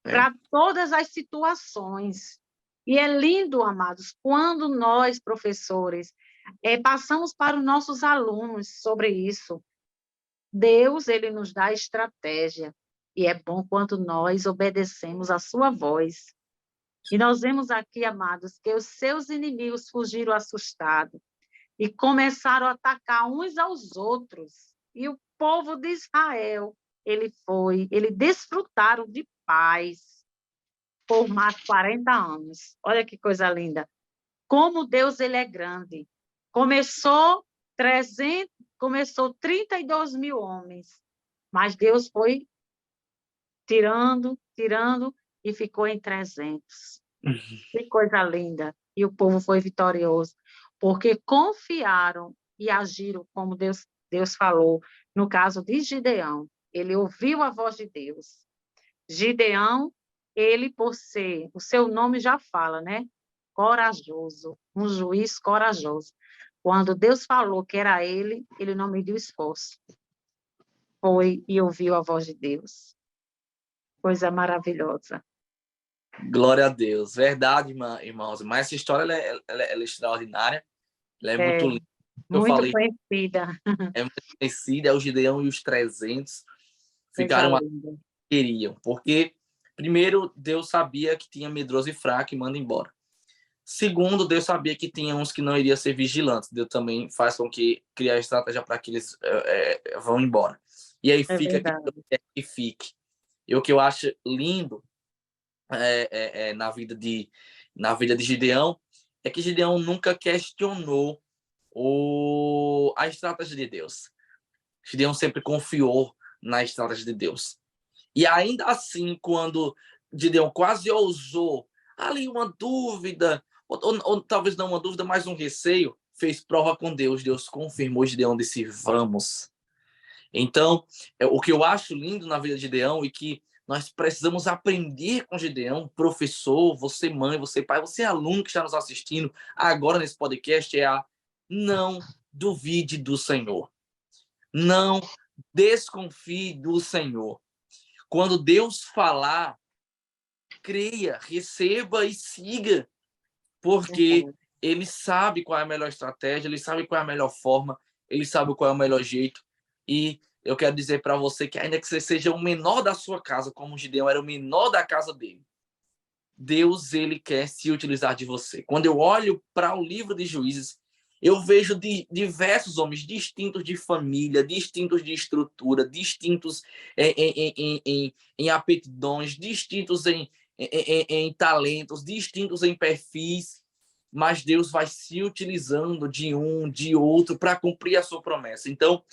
para todas as situações. E é lindo, amados, quando nós, professores, passamos para os nossos alunos sobre isso. Deus, ele nos dá estratégia. E é bom quando nós obedecemos a sua voz. E nós vemos aqui, amados, que os seus inimigos fugiram assustados e começaram a atacar uns aos outros. E o povo de Israel, eles desfrutaram de paz por mais 40 anos. Olha que coisa linda. Como Deus ele é grande. Começou 32 mil homens, mas Deus foi tirando e ficou em 300. Que coisa linda. E o povo foi vitorioso, porque confiaram e agiram como Deus falou, no caso de Gideão. ele ouviu a voz de Deus. Gideão, ele, por ser, o seu nome já fala, né? Corajoso, um juiz corajoso. Quando Deus falou que era ele não mediu esforço. Foi e ouviu a voz de Deus. Coisa maravilhosa. Glória a Deus. Verdade, irmãos. Mas essa história ela é extraordinária. Ela é muito linda. Eu Muito falei, conhecida. é muito conhecida. É o Gideão e os 300 Coisa ficaram linda. queriam. Porque, primeiro, Deus sabia que tinha medroso e fraco e manda embora. Segundo, Deus sabia que tinha uns que não iriam ser vigilantes. Deus também faz com que criar estratégia para que eles vão embora. E aí É fica que verdade. que fique. E o que eu acho lindo na vida de Gideão é que Gideão nunca questionou a estratégia de Deus. Gideão sempre confiou na estratégia de Deus. E ainda assim, quando Gideão quase ousou ali uma dúvida, ou talvez não uma dúvida, mas um receio, fez prova com Deus. Deus confirmou, Gideão disse, vamos. Então, o que eu acho lindo na vida de Gideão e que nós precisamos aprender com Gideão, professor, você mãe, você pai, você aluno que está nos assistindo agora nesse podcast, não duvide do Senhor. Não desconfie do Senhor. Quando Deus falar, creia, receba e siga, porque ele sabe qual é a melhor estratégia, ele sabe qual é a melhor forma, ele sabe qual é o melhor jeito. E eu quero dizer para você que ainda que você seja o menor da sua casa, como Gideão era o menor da casa dele, Deus, ele quer se utilizar de você. Quando eu olho para o livro de Juízes, eu vejo diversos homens distintos de família, distintos de estrutura, distintos em aptidões, distintos em talentos, distintos em perfis, mas Deus vai se utilizando de um, de outro, para cumprir a sua promessa. Então,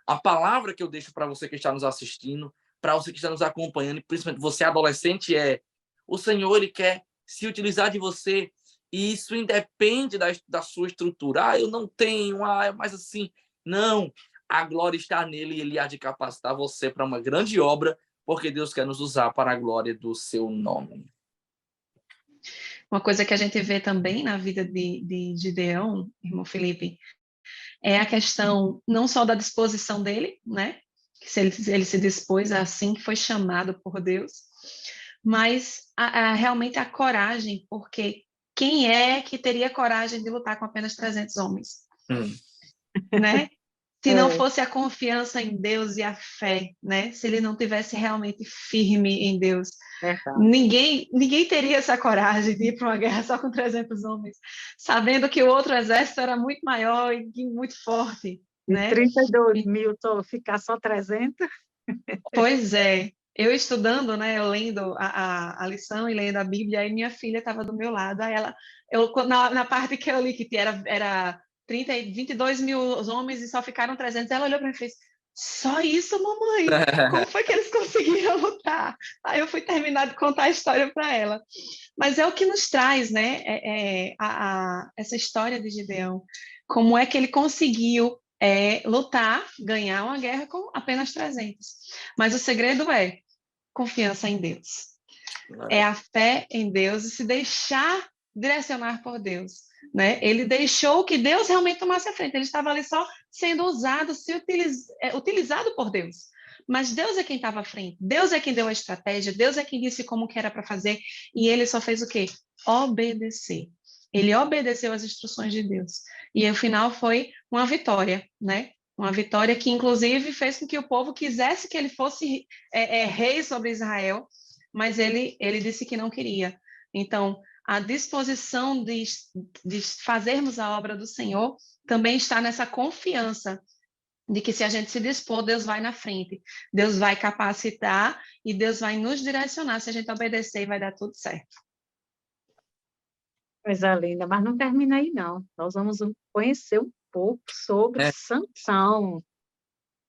a palavra que eu deixo para você que está nos assistindo, para você que está nos acompanhando, e principalmente você adolescente, o Senhor, ele quer se utilizar de você, e isso independe da sua estrutura. Eu não tenho, mas assim, não. A glória está nele e ele há de capacitar você para uma grande obra, porque Deus quer nos usar para a glória do seu nome. Uma coisa que a gente vê também na vida de Gideão, irmão Felipe, é a questão não só da disposição dele, né? Que se ele se dispôs assim, que foi chamado por Deus, mas realmente a coragem, porque quem é que teria coragem de lutar com apenas 300 homens? Né? Se não fosse a confiança em Deus e a fé, né? Se ele não tivesse realmente firme em Deus, ninguém teria essa coragem de ir para uma guerra só com 300 homens, sabendo que o outro exército era muito maior e muito forte, né? 32 mil, ficar só 300? Pois é. Eu estudando, né, eu lendo a lição e lendo a Bíblia, aí minha filha estava do meu lado, aí na parte que eu li que era 22 mil homens e só ficaram 300, ela olhou para mim e fez, só isso, mamãe? Como foi que eles conseguiram lutar? Aí eu fui terminar de contar a história para ela. Mas é o que nos traz, né, essa história de Gideão, como é que ele conseguiu lutar, ganhar uma guerra com apenas 300. Mas o segredo é confiança em Deus. É a fé em Deus e se deixar direcionar por Deus, né? Ele deixou que Deus realmente tomasse a frente. Ele estava ali só sendo usado, utilizado por Deus. Mas Deus é quem estava à frente. Deus é quem deu a estratégia. Deus é quem disse como que era para fazer. E ele só fez o quê? Obedecer. Ele obedeceu às instruções de Deus. E o final foi uma vitória, né? Uma vitória que, inclusive, fez com que o povo quisesse que ele fosse rei sobre Israel, mas ele disse que não queria. Então, a disposição de fazermos a obra do Senhor também está nessa confiança de que se a gente se dispor, Deus vai na frente, Deus vai capacitar e Deus vai nos direcionar. Se a gente obedecer, vai dar tudo certo. Coisa linda, mas não termina aí, não. Nós vamos conhecer um pouco sobre Sansão,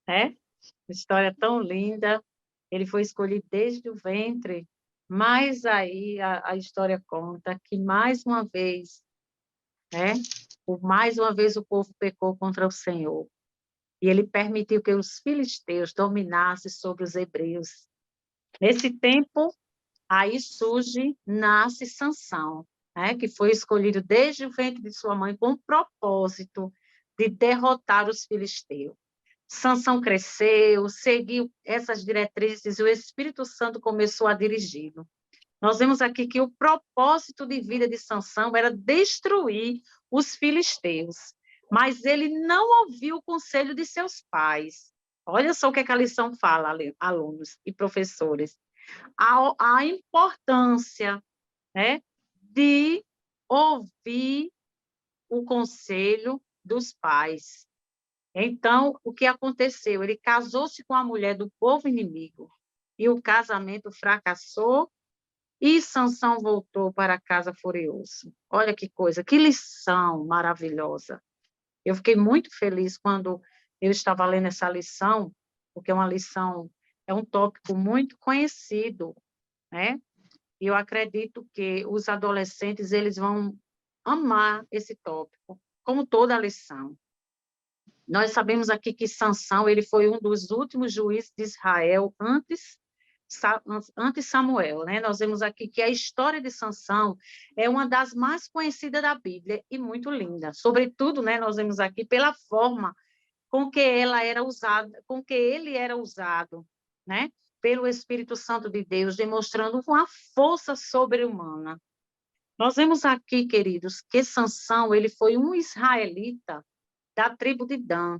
né? História tão linda. Ele foi escolhido desde o ventre, mas aí a história conta que mais uma vez, né? Mais uma vez o povo pecou contra o Senhor. e ele permitiu que os filisteus dominassem sobre os hebreus. Nesse tempo, aí nasce Sansão, né, que foi escolhido desde o ventre de sua mãe com o propósito de derrotar os filisteus. Sansão cresceu, seguiu essas diretrizes e o Espírito Santo começou a dirigi-lo. Nós vemos aqui que o propósito de vida de Sansão era destruir os filisteus, mas ele não ouviu o conselho de seus pais. Olha só o que a lição fala, alunos e professores. A importância, né, de ouvir o conselho dos pais. Então, o que aconteceu? Ele casou-se com a mulher do povo inimigo e o casamento fracassou e Sansão voltou para casa furioso. Olha que coisa, que lição maravilhosa. Eu fiquei muito feliz quando eu estava lendo essa lição, porque é um tópico muito conhecido, né? E eu acredito que os adolescentes eles vão amar esse tópico, como toda a lição. Nós sabemos aqui que Sansão ele foi um dos últimos juízes de Israel antes Samuel, né? Nós vemos aqui que a história de Sansão é uma das mais conhecidas da Bíblia e muito linda. Sobretudo, né, nós vemos aqui pela forma com que ele era usado, né, pelo Espírito Santo de Deus, demonstrando uma força sobre-humana. Nós vemos aqui, queridos, que Sansão ele foi um israelita da tribo de Dan,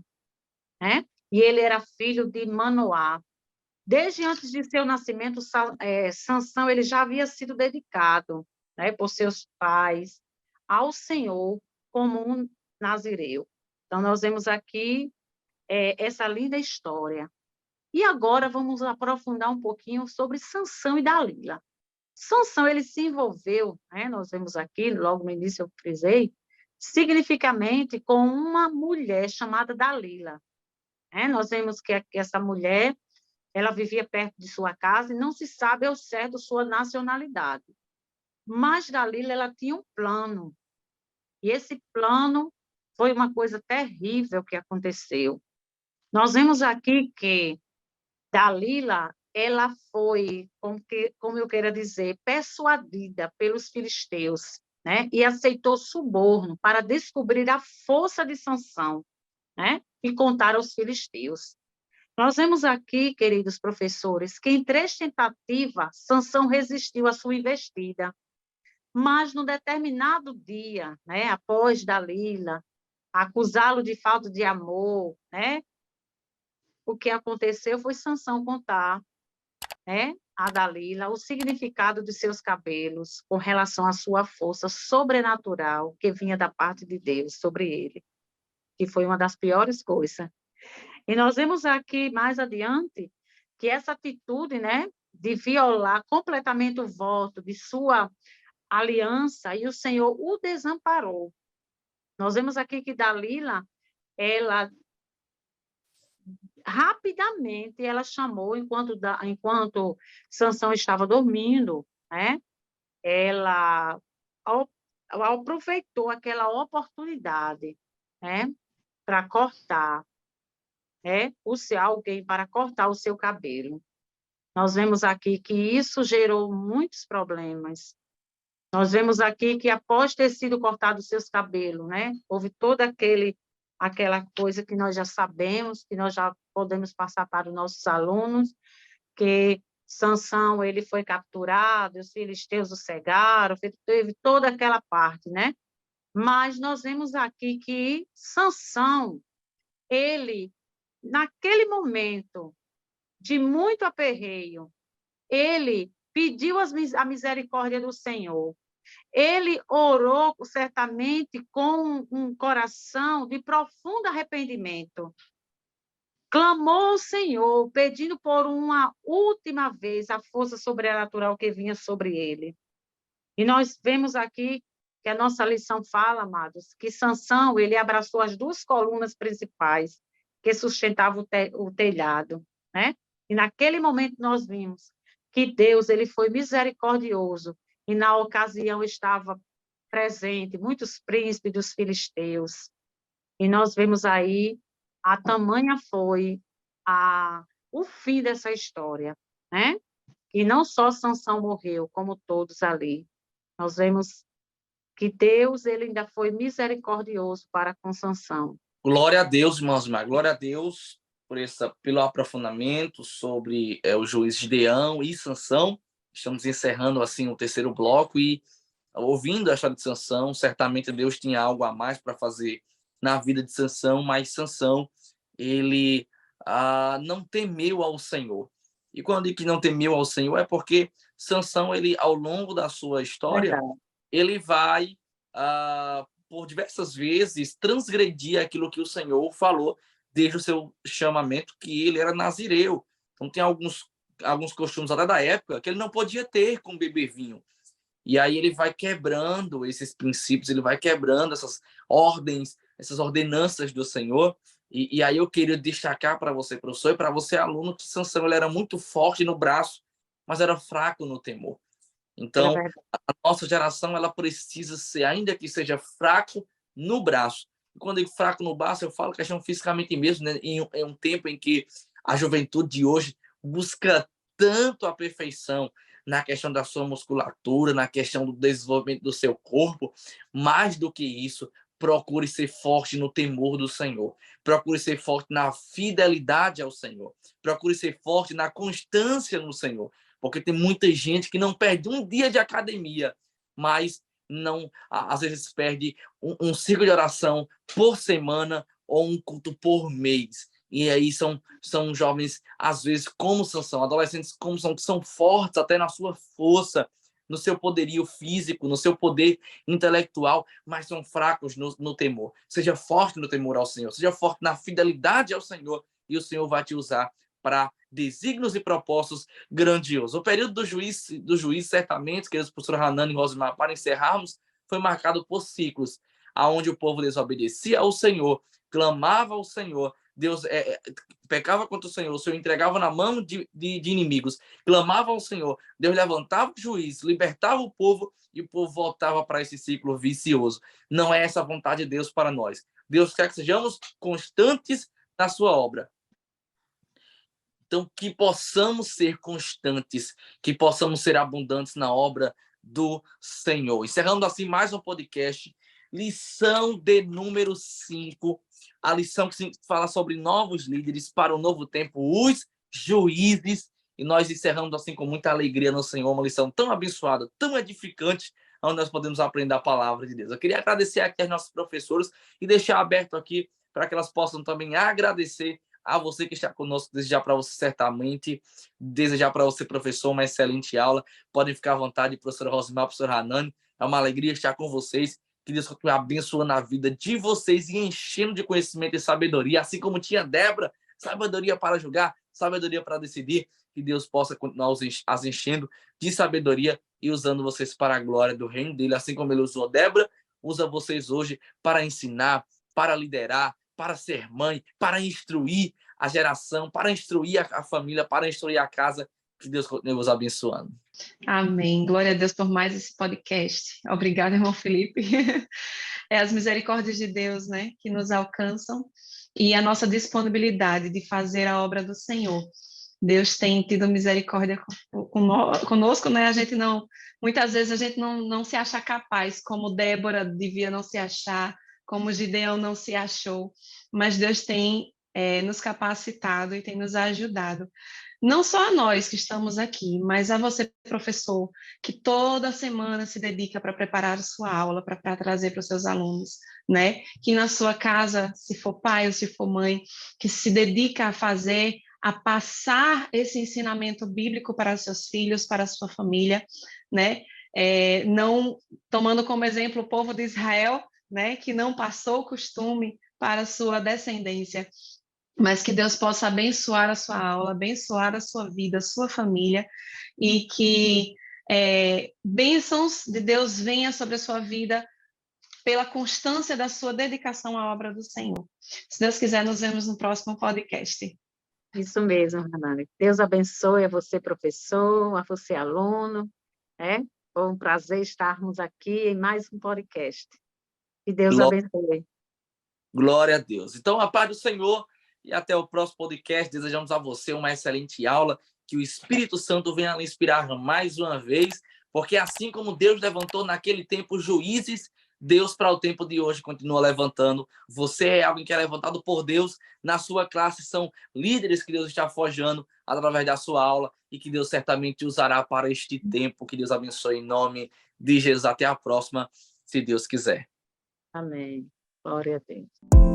né? E ele era filho de Manoá. Desde antes de seu nascimento, Sansão ele já havia sido dedicado, né, por seus pais ao Senhor como um nazireu. Então, nós vemos aqui essa linda história. E agora vamos aprofundar um pouquinho sobre Sansão e Dalila. Sansão ele se envolveu, né, nós vemos aqui, logo no início eu frisei, significativamente com uma mulher chamada Dalila. Nós vemos que essa mulher ela vivia perto de sua casa e não se sabe ao certo sua nacionalidade. Mas Dalila ela tinha um plano. E esse plano foi uma coisa terrível que aconteceu. Nós vemos aqui que Dalila ela foi, como eu quero dizer, persuadida pelos filisteus, né? E aceitou suborno para descobrir a força de Sansão, né? E contar aos filisteus. Nós vemos aqui, queridos professores, que em 3 tentativas, Sansão resistiu à sua investida. Mas, no determinado dia, né, após Dalila acusá-lo de falta de amor, né, o que aconteceu foi Sansão contar, né, a Dalila o significado de seus cabelos com relação à sua força sobrenatural que vinha da parte de Deus sobre ele, que foi uma das piores coisas. E nós vemos aqui, mais adiante, que essa atitude, né, de violar completamente o voto de sua aliança, e o Senhor o desamparou. Nós vemos aqui que Dalila, ela, rapidamente, ela chamou, enquanto Sansão estava dormindo, né, ela aproveitou aquela oportunidade, né, para cortar, alguém para cortar o seu cabelo. Nós vemos aqui que isso gerou muitos problemas. Nós vemos aqui que após ter sido cortado os seus cabelos, né, houve toda aquela coisa que nós já sabemos, que nós já podemos passar para os nossos alunos, que Sansão ele foi capturado, os filisteus o cegaram, teve toda aquela parte, né? Mas nós vemos aqui que Sansão, ele naquele momento de muito aperreio, ele pediu a misericórdia do Senhor. Ele orou certamente com um coração de profundo arrependimento. Clamou ao Senhor, pedindo por uma última vez a força sobrenatural que vinha sobre ele. E nós vemos aqui que a nossa lição fala, amados, que Sansão ele abraçou as 2 colunas principais que sustentavam o telhado, né? E naquele momento nós vimos que Deus ele foi misericordioso e na ocasião estava presente muitos príncipes dos filisteus. E nós vemos aí a tamanha foi o fim dessa história, né? E não só Sansão morreu, como todos ali. Nós vemos que Deus, ele ainda foi misericordioso para com Sansão. Glória a Deus, irmãos, irmãs. Glória a Deus pelo aprofundamento sobre o juiz Gideão e Sansão. Estamos encerrando assim o terceiro bloco e ouvindo a história de Sansão, certamente Deus tinha algo a mais para fazer na vida de Sansão, mas Sansão, ele não temeu ao Senhor. E quando eu digo que não temeu ao Senhor, é porque Sansão, ele, ao longo da sua história, Verdade. ele vai, por diversas vezes, transgredir aquilo que o Senhor falou desde o seu chamamento, que ele era nazireu. Então, tem alguns costumes até da época que ele não podia ter com beber vinho. E aí ele vai quebrando esses princípios, ele vai quebrando essas ordens, essas ordenanças do Senhor. E aí eu queria destacar para você, professor, e para você, aluno, que Sansão ele era muito forte no braço, mas era fraco no temor. É Então, verdade. a nossa geração ela precisa ser, ainda que seja fraco no braço. E quando eu digo fraco no braço, eu falo questão fisicamente mesmo, né? Em um tempo em que a juventude de hoje busca tanto a perfeição na questão da sua musculatura, na questão do desenvolvimento do seu corpo, mais do que isso, procure ser forte no temor do Senhor. Procure ser forte na fidelidade ao Senhor. Procure ser forte na constância no Senhor. Porque tem muita gente que não perde um dia de academia, mas não, às vezes perde um ciclo de oração por semana ou um culto por mês. E aí são jovens, às vezes, como Sansão, adolescentes como são, que são fortes até na sua força, no seu poderio físico, no seu poder intelectual, mas são fracos no temor. Seja forte no temor ao Senhor, seja forte na fidelidade ao Senhor, e o Senhor vai te usar para desígnios e propósitos grandiosos. O período do juiz certamente, queridos professor Hanani e Rosimar, para encerrarmos, foi marcado por ciclos, aonde o povo desobedecia ao Senhor, clamava ao Senhor, Deus pecava contra o Senhor entregava na mão de inimigos, clamava ao Senhor, Deus levantava o juiz, libertava o povo e o povo voltava para esse ciclo vicioso. Não é essa a vontade de Deus para nós. Deus quer que sejamos constantes na sua obra. Então, que possamos ser constantes, que possamos ser abundantes na obra do Senhor. Encerrando assim mais um podcast, lição de número 5, a lição que fala sobre novos líderes para o novo tempo, os juízes. E nós encerramos assim com muita alegria no Senhor, uma lição tão abençoada, tão edificante, onde nós podemos aprender a palavra de Deus. Eu queria agradecer aqui aos nossos professores e deixar aberto aqui para que elas possam também agradecer a você que está conosco, desejar para você certamente, desejar para você, professor, uma excelente aula. Podem ficar à vontade, professor Rosimar, professor Hanani. É uma alegria estar com vocês. Que Deus continue abençoando a vida de vocês e enchendo de conhecimento e sabedoria, assim como tinha Débora, sabedoria para julgar, sabedoria para decidir. Que Deus possa continuar as enchendo de sabedoria e usando vocês para a glória do reino dele, assim como ele usou Débora, usa vocês hoje para ensinar, para liderar, para ser mãe, para instruir a geração, para instruir a família, para instruir a casa. Que Deus continue vos abençoando. Amém. Glória a Deus por mais esse podcast. Obrigada, irmão Felipe. É as misericórdias de Deus, né, que nos alcançam e a nossa disponibilidade de fazer a obra do Senhor. Deus tem tido misericórdia conosco, né? Muitas vezes a gente não se acha capaz, como Débora devia não se achar, como Gideão não se achou, mas Deus tem nos capacitado e tem nos ajudado. Não só a nós que estamos aqui, mas a você, professor, que toda semana se dedica para preparar a sua aula, para trazer para os seus alunos, né? Que na sua casa, se for pai ou se for mãe, que se dedica a passar esse ensinamento bíblico para os seus filhos, para a sua família, né? Não tomando como exemplo o povo de Israel, né? Que não passou o costume para a sua descendência, mas que Deus possa abençoar a sua aula, abençoar a sua vida, a sua família, e que bênçãos de Deus venham sobre a sua vida pela constância da sua dedicação à obra do Senhor. Se Deus quiser, nos vemos no próximo podcast. Isso mesmo, Hanani. Deus abençoe a você, professor, a você, aluno. Foi um prazer estarmos aqui em mais um podcast. Que Deus abençoe. Glória a Deus. Então, a paz do Senhor e até o próximo podcast. Desejamos a você uma excelente aula, que o Espírito Santo venha lhe inspirar mais uma vez, porque assim como Deus levantou naquele tempo juízes, Deus, para o tempo de hoje, continua levantando. Você é alguém que é levantado por Deus. Na sua classe são líderes que Deus está forjando através da sua aula e que Deus certamente usará para este tempo. Que Deus abençoe em nome de Jesus. Até a próxima, se Deus quiser. Amém. Glória a Deus.